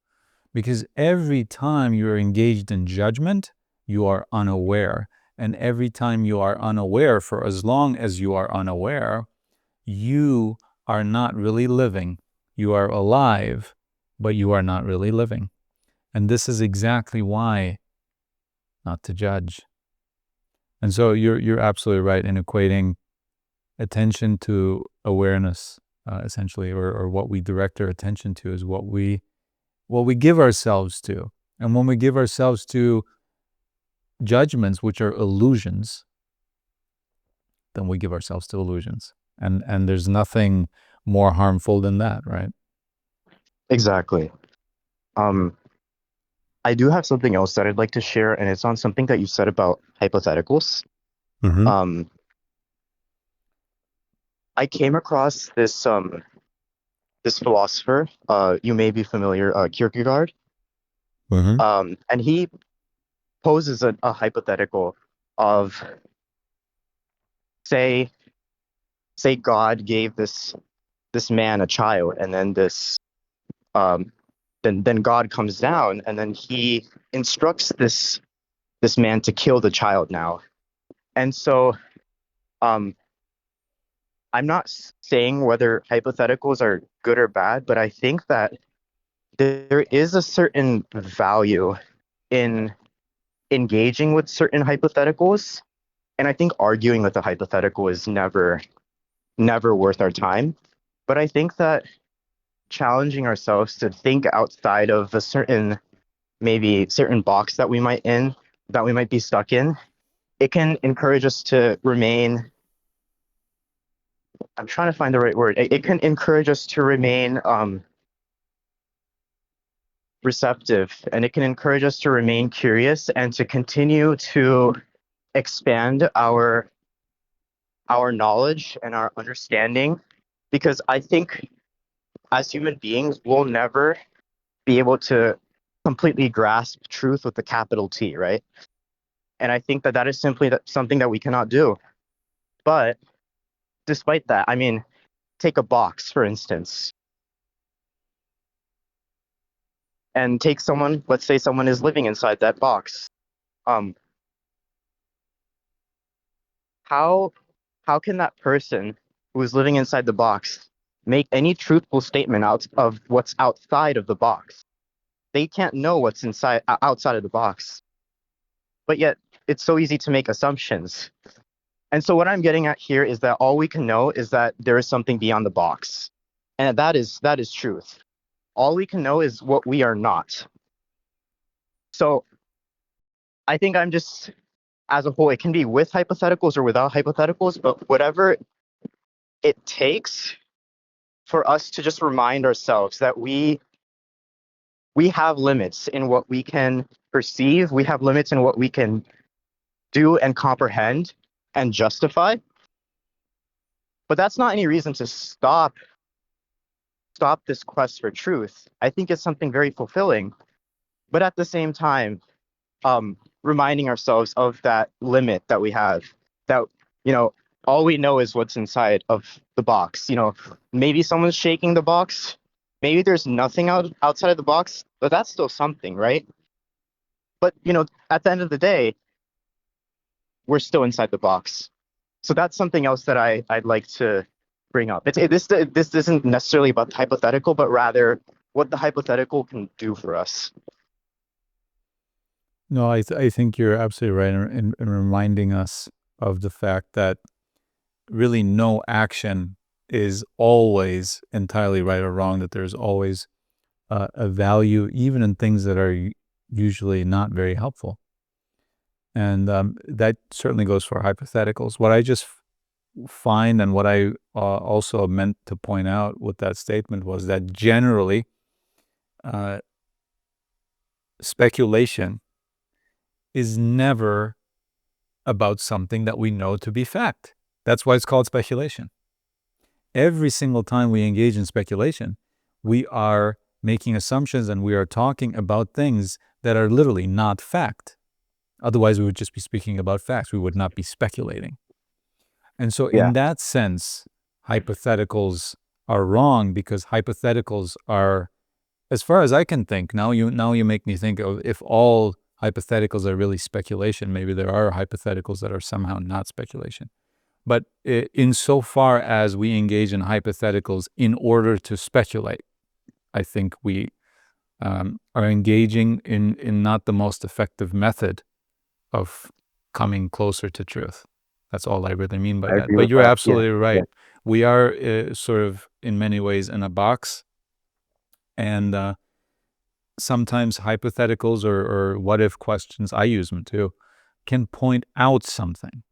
Because every time you are engaged in judgment, you are unaware. And every time you are unaware, for as long as you are unaware, you are not really living. You are alive, but you are not really living. And this is exactly why not to judge. And so you're absolutely right in equating attention to awareness, essentially, or what we direct our attention to is what we give ourselves to. And when we give ourselves to judgments, which are illusions, then we give ourselves to illusions. And there's nothing more harmful than that, right? Exactly. I do have something else that I'd like to share, and it's on something that you said about hypotheticals. Mm-hmm. I came across this philosopher. You may be familiar, Kierkegaard. Mm-hmm. And he poses a hypothetical of, say God gave this man a child, and then then God comes down, and then he instructs this man to kill the child now. And so I'm not saying whether hypotheticals are good or bad, but I think that there is a certain value in engaging with certain hypotheticals, And I think arguing with a hypothetical is never worth our time. But I think that challenging ourselves to think outside of a certain box that we might be stuck in, it can encourage us to remain. I'm trying to find the right word. It can encourage us to remain receptive, and it can encourage us to remain curious and to continue to expand our knowledge and our understanding, because I think as human beings we'll never be able to completely grasp truth with the capital T, right? And I think that is simply something that we cannot do. But despite that, I mean, take a box for instance, and take someone, let's say someone is living inside that box. How can that person who is living inside the box make any truthful statement out of what's outside of the box? They can't know what's outside of the box. But yet it's so easy to make assumptions. And so what I'm getting at here is that all we can know is that there is something beyond the box. And that is truth. All we can know is what we are not. So I think I'm just, as a whole, it can be with hypotheticals or without hypotheticals, but whatever it takes for us to just remind ourselves that we have limits in what we can perceive, we have limits in what we can do and comprehend and justify. But that's not any reason to stop this quest for truth. I think it's something very fulfilling, but at the same time, reminding ourselves of that limit that we have, that, all we know is what's inside of the box. Maybe someone's shaking the box, maybe there's nothing outside of the box, but that's still something, right? But at the end of the day, we're still inside the box. So that's something else that I'd like to bring up. This isn't necessarily about the hypothetical, but rather what the hypothetical can do for us. No, I think you're absolutely right in reminding us of the fact that really no action is always entirely right or wrong, that there's always a value, even in things that are usually not very helpful. And that certainly goes for hypotheticals. What I just find, and what I also meant to point out with that statement, was that generally speculation is never about something that we know to be fact. That's why it's called speculation. Every single time we engage in speculation, we are making assumptions and we are talking about things that are literally not fact. Otherwise, we would just be speaking about facts. We would not be speculating. And so in that sense, hypotheticals are wrong, because hypotheticals are, as far as I can think, now you make me think of, if all hypotheticals are really speculation, maybe there are hypotheticals that are somehow not speculation. But insofar as we engage in hypotheticals in order to speculate, I think we are engaging in not the most effective method of coming closer to truth. That's all I really mean by that. But you're absolutely right. Yeah. We are sort of, in many ways, in a box. And sometimes hypotheticals or what-if questions, I use them too, can point out something.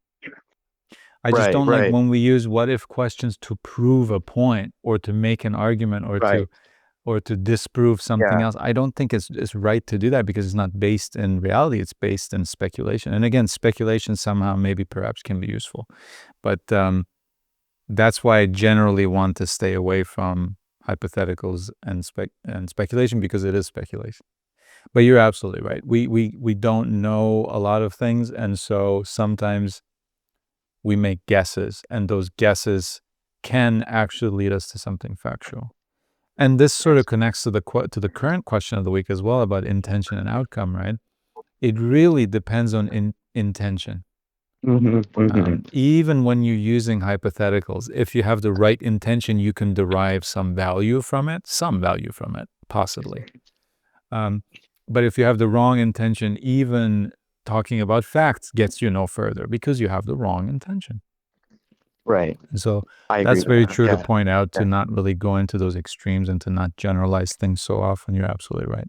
I just don't like when we use what-if questions to prove a point or to make an argument or to disprove something else. I don't think it's right to do that, because it's not based in reality. It's based in speculation. And again, speculation somehow maybe perhaps can be useful. But that's why I generally want to stay away from hypotheticals and speculation, because it is speculation. But you're absolutely right. We don't know a lot of things, and so sometimes we make guesses, and those guesses can actually lead us to something factual. And this sort of connects to the current question of the week as well, about intention and outcome, right? It really depends on intention. Even when you're using hypotheticals, if you have the right intention, you can derive some value from it, possibly. But if you have the wrong intention, even talking about facts gets you no further because you have the wrong intention. Right. And so I agree that's with very that. true to Yeah. point out, to Yeah. not really go into those extremes and to not generalize things so often. You're absolutely right.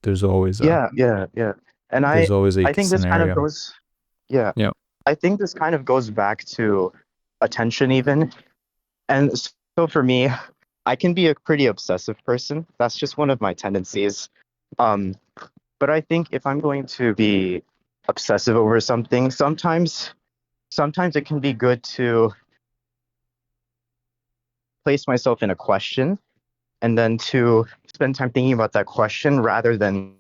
There's always a Yeah. And there's always a I think this kind of scenario. goes, yeah, Yeah. I think this kind of goes back to attention even. And so for me, I can be a pretty obsessive person. That's just one of my tendencies. Um, but I think if I'm going to be obsessive over something, sometimes it can be good to place myself in a question and then to spend time thinking about that question rather than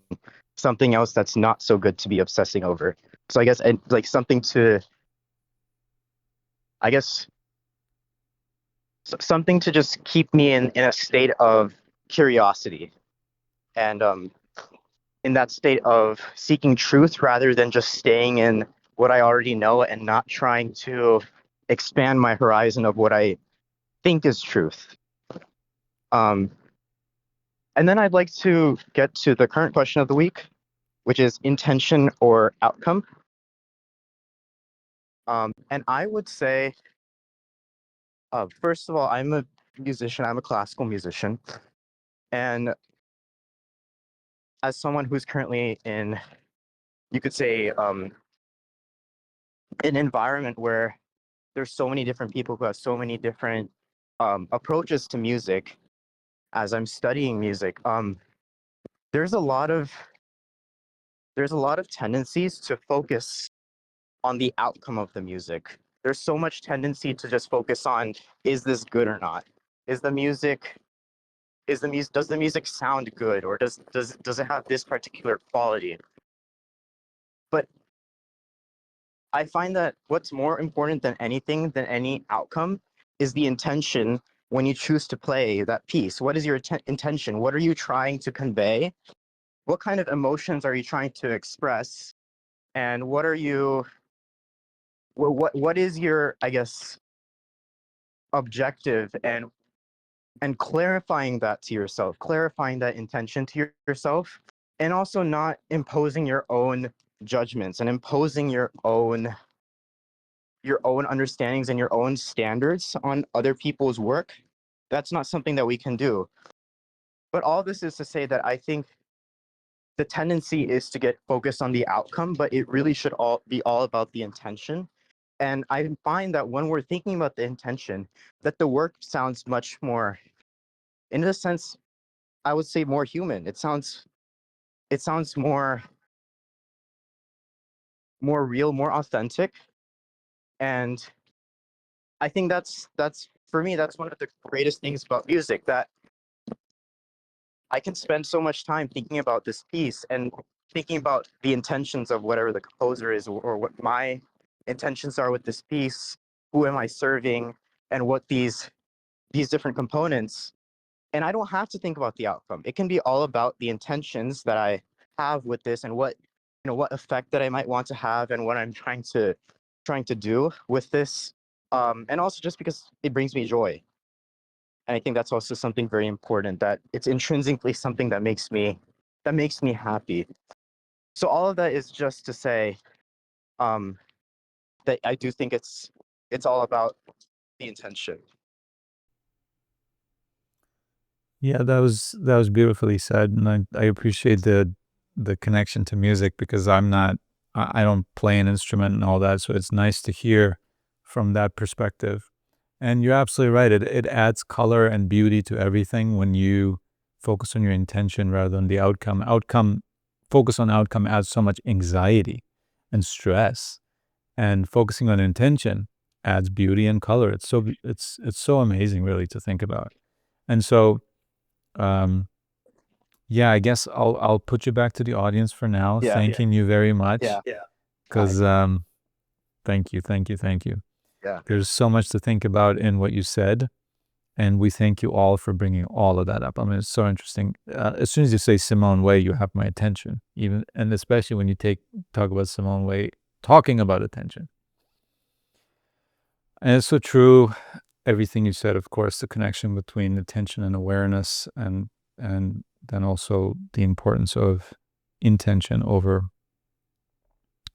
something else that's not so good to be obsessing over. So I guess like something to, I guess, something to just keep me in a state of curiosity and in that state of seeking truth rather than just staying in what I already know and not trying to expand my horizon of what I think is truth. And then I'd like to get to the current question of the week, which is intention or outcome. And I would say, first of all, I'm a musician, I'm a classical musician. And as someone who's currently in, you could say, an environment where there's so many different people who have so many different approaches to music, as I'm studying music, there's a lot of tendencies to focus on the outcome of the music. There's so much tendency to just focus on, is this good or not? Is the music does the music sound good, or does it have this particular quality? But I find that what's more important than anything, than any outcome, is the intention when you choose to play that piece. What is your intention? What are you trying to convey? What kind of emotions are you trying to express? And what are you, what is your, I guess, objective, and clarifying that to yourself, clarifying that intention to yourself, and also not imposing your own judgments and imposing your own understandings and your own standards on other people's work. That's not something that we can do. But all this is to say that I think the tendency is to get focused on the outcome, but it really should be all about the intention. And I find that when we're thinking about the intention, that the work sounds much more, in a sense, I would say more human. It sounds more real, more authentic. And I think that's for me, that's one of the greatest things about music, that I can spend so much time thinking about this piece and thinking about the intentions of whatever the composer is, or what my intentions are with this piece, who am I serving, and what these different components. And I don't have to think about the outcome. It can be all about the intentions that I have with this, and what, what effect that I might want to have, and what I'm trying to do with this. And also just because it brings me joy. And I think that's also something very important, that it's intrinsically something that makes me happy. So all of that is just to say, um, that I do think it's all about the intention. Yeah, that was beautifully said, and I appreciate the connection to music, because I don't play an instrument and all that, so it's nice to hear from that perspective. And you're absolutely right. It adds color and beauty to everything when you focus on your intention rather than the outcome. Focus on outcome adds so much anxiety and stress, and focusing on intention adds beauty and color. It's so amazing, really, to think about. And so, yeah, I guess I'll put you back to the audience for now. Yeah. Thanking you very much, Yeah. because thank you. Yeah. There's so much to think about in what you said, and we thank you all for bringing all of that up. I mean, it's so interesting. As soon as you say Simone Weil, you have my attention, even, and especially when you talk about Simone Weil talking about attention. And it's so true. Everything you said, of course, the connection between attention and awareness, and then also the importance of intention over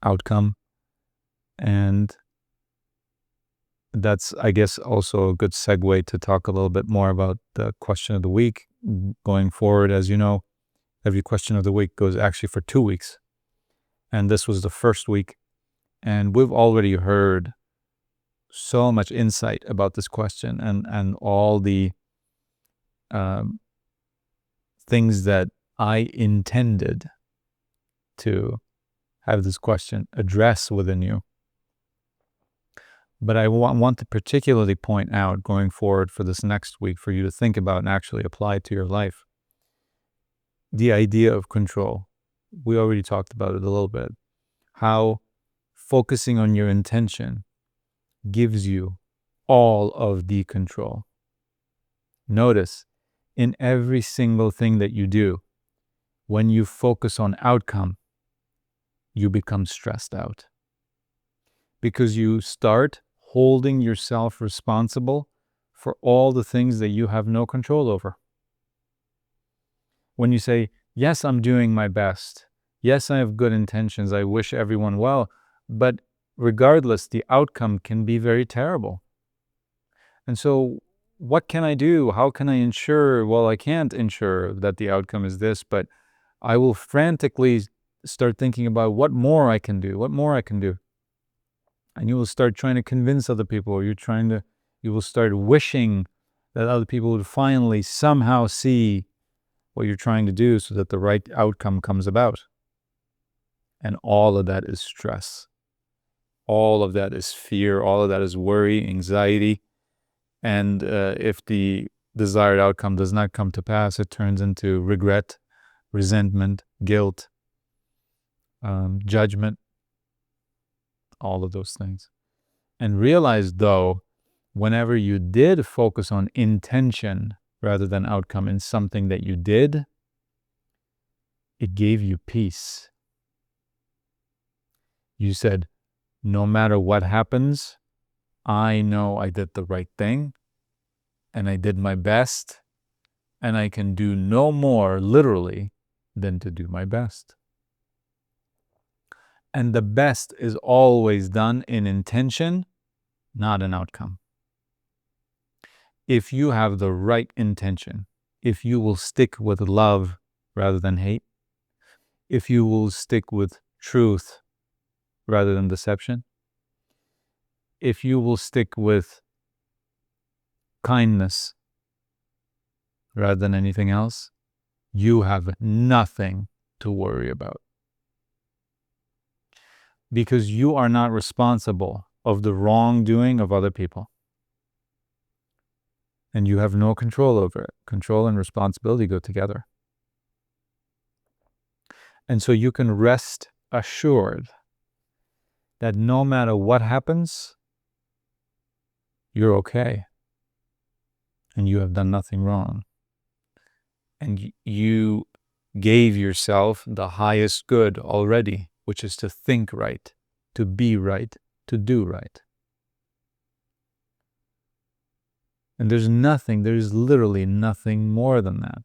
outcome. And that's, I guess, also a good segue to talk a little bit more about the question of the week going forward. As you know, every question of the week goes actually for 2 weeks. And this was the first week. And we've already heard so much insight about this question and all the things that I intended to have this question address within you. But I want to particularly point out going forward for this next week for you to think about and actually apply to your life. The idea of control. We already talked about it a little bit. How focusing on your intention gives you all of the control. Notice, in every single thing that you do, when you focus on outcome, you become stressed out. Because you start holding yourself responsible for all the things that you have no control over. When you say, yes, I'm doing my best. Yes, I have good intentions. I wish everyone well. But regardless, the outcome can be very terrible. And so what can I do? How can I ensure? Well, I can't ensure that the outcome is this, but I will frantically start thinking about what more I can do, what more I can do. And you will start trying to convince other people, or you will start wishing that other people would finally somehow see what you're trying to do so that the right outcome comes about. And all of that is stress. All of that is fear. All of that is worry, anxiety. And if the desired outcome does not come to pass, it turns into regret, resentment, guilt, judgment, all of those things. And realize, though, whenever you did focus on intention rather than outcome in something that you did, it gave you peace. You said, no matter what happens, I know I did the right thing, and I did my best, and I can do no more, literally, than to do my best. And the best is always done in intention, not an outcome. If you have the right intention, if you will stick with love rather than hate, if you will stick with truth rather than deception, if you will stick with kindness rather than anything else, you have nothing to worry about. Because you are not responsible of the wrongdoing of other people. And you have no control over it. Control and responsibility go together. And so you can rest assured that no matter what happens, you're okay. And you have done nothing wrong. And you gave yourself the highest good already, which is to think right, to be right, to do right. And there is literally nothing more than that.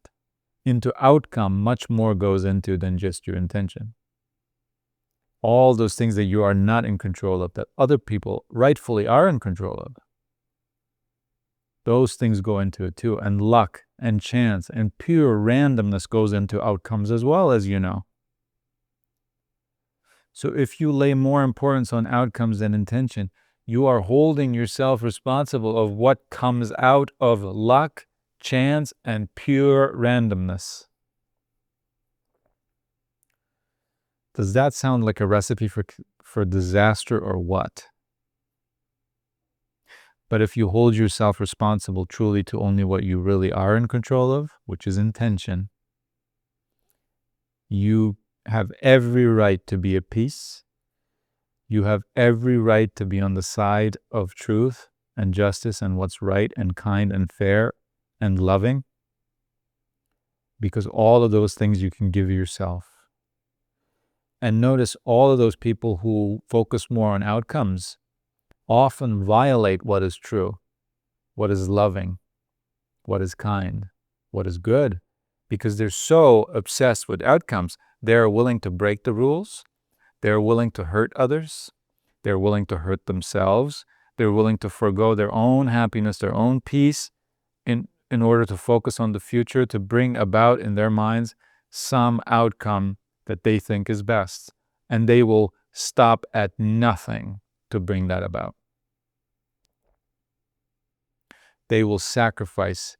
Into outcome, much more goes into than just your intention. All those things that you are not in control of, that other people rightfully are in control of, those things go into it too. And luck and chance and pure randomness goes into outcomes as well, as you know. So if you lay more importance on outcomes than intention, you are holding yourself responsible of what comes out of luck, chance, and pure randomness. Does that sound like a recipe for disaster or what? But if you hold yourself responsible truly to only what you really are in control of, which is intention, you have every right to be at peace. You have every right to be on the side of truth and justice and what's right and kind and fair and loving, because all of those things you can give yourself. And notice all of those people who focus more on outcomes often violate what is true, what is loving, what is kind, what is good, because they're so obsessed with outcomes. They're willing to break the rules. They're willing to hurt others. They're willing to hurt themselves. They're willing to forego their own happiness, their own peace, in order to focus on the future, to bring about in their minds some outcome that they think is best. And they will stop at nothing to bring that about. They will sacrifice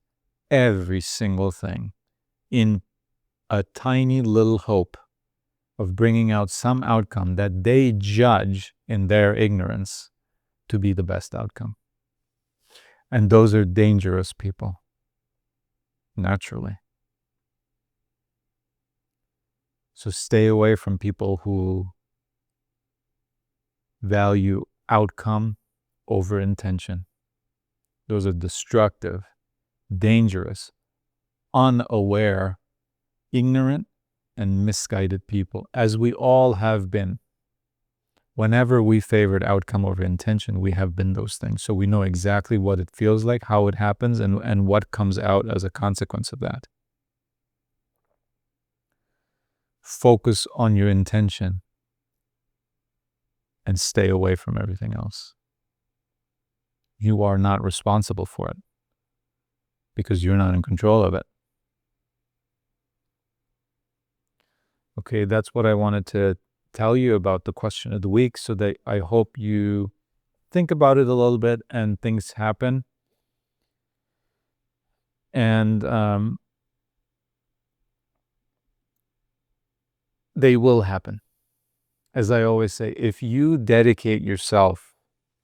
every single thing in a tiny little hope of bringing out some outcome that they judge in their ignorance to be the best outcome. And those are dangerous people, naturally. So stay away from people who value outcome over intention. Those are destructive, dangerous, unaware, ignorant, and misguided people, as we all have been. Whenever we favored outcome over intention, we have been those things. So we know exactly what it feels like, how it happens, and what comes out as a consequence of that. Focus on your intention and stay away from everything else. You are not responsible for it because you're not in control of it. Okay, that's what I wanted to tell you about the question of the week, so that I hope you think about it a little bit and things happen. And they will happen. As I always say, if you dedicate yourself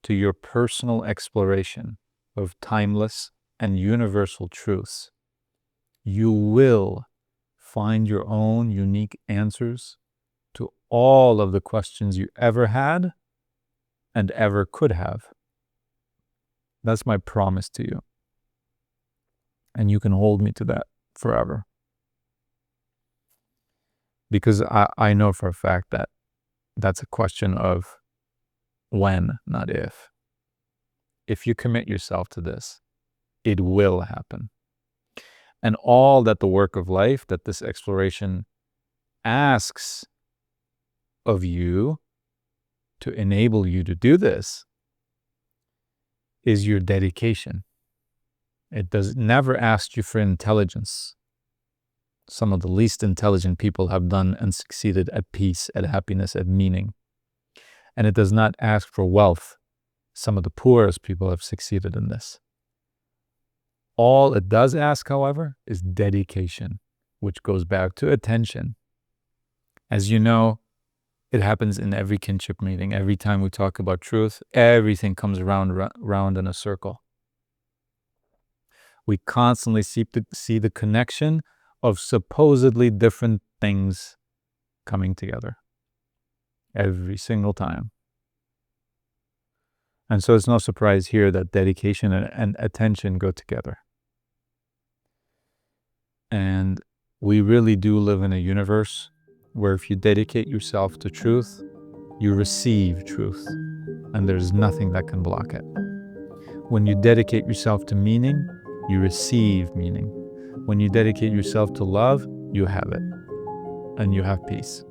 to your personal exploration of timeless and universal truths, you will find your own unique answers to all of the questions you ever had and ever could have. That's my promise to you. And you can hold me to that forever. Because I know for a fact that that's a question of when, not if. If you commit yourself to this, it will happen. And all that the work of life, that this exploration asks of you to enable you to do this, is your dedication. It does never ask you for intelligence. Some of the least intelligent people have done and succeeded at peace, at happiness, at meaning. And it does not ask for wealth. Some of the poorest people have succeeded in this. All it does ask, however, is dedication, which goes back to attention. As you know, it happens in every kinship meeting. Every time we talk about truth, everything comes around in a circle. We constantly see the connection of supposedly different things coming together every single time. And so it's no surprise here that dedication and attention go together. And we really do live in a universe where if you dedicate yourself to truth, you receive truth, and there's nothing that can block it. When you dedicate yourself to meaning, you receive meaning. When you dedicate yourself to love, you have it, and you have peace.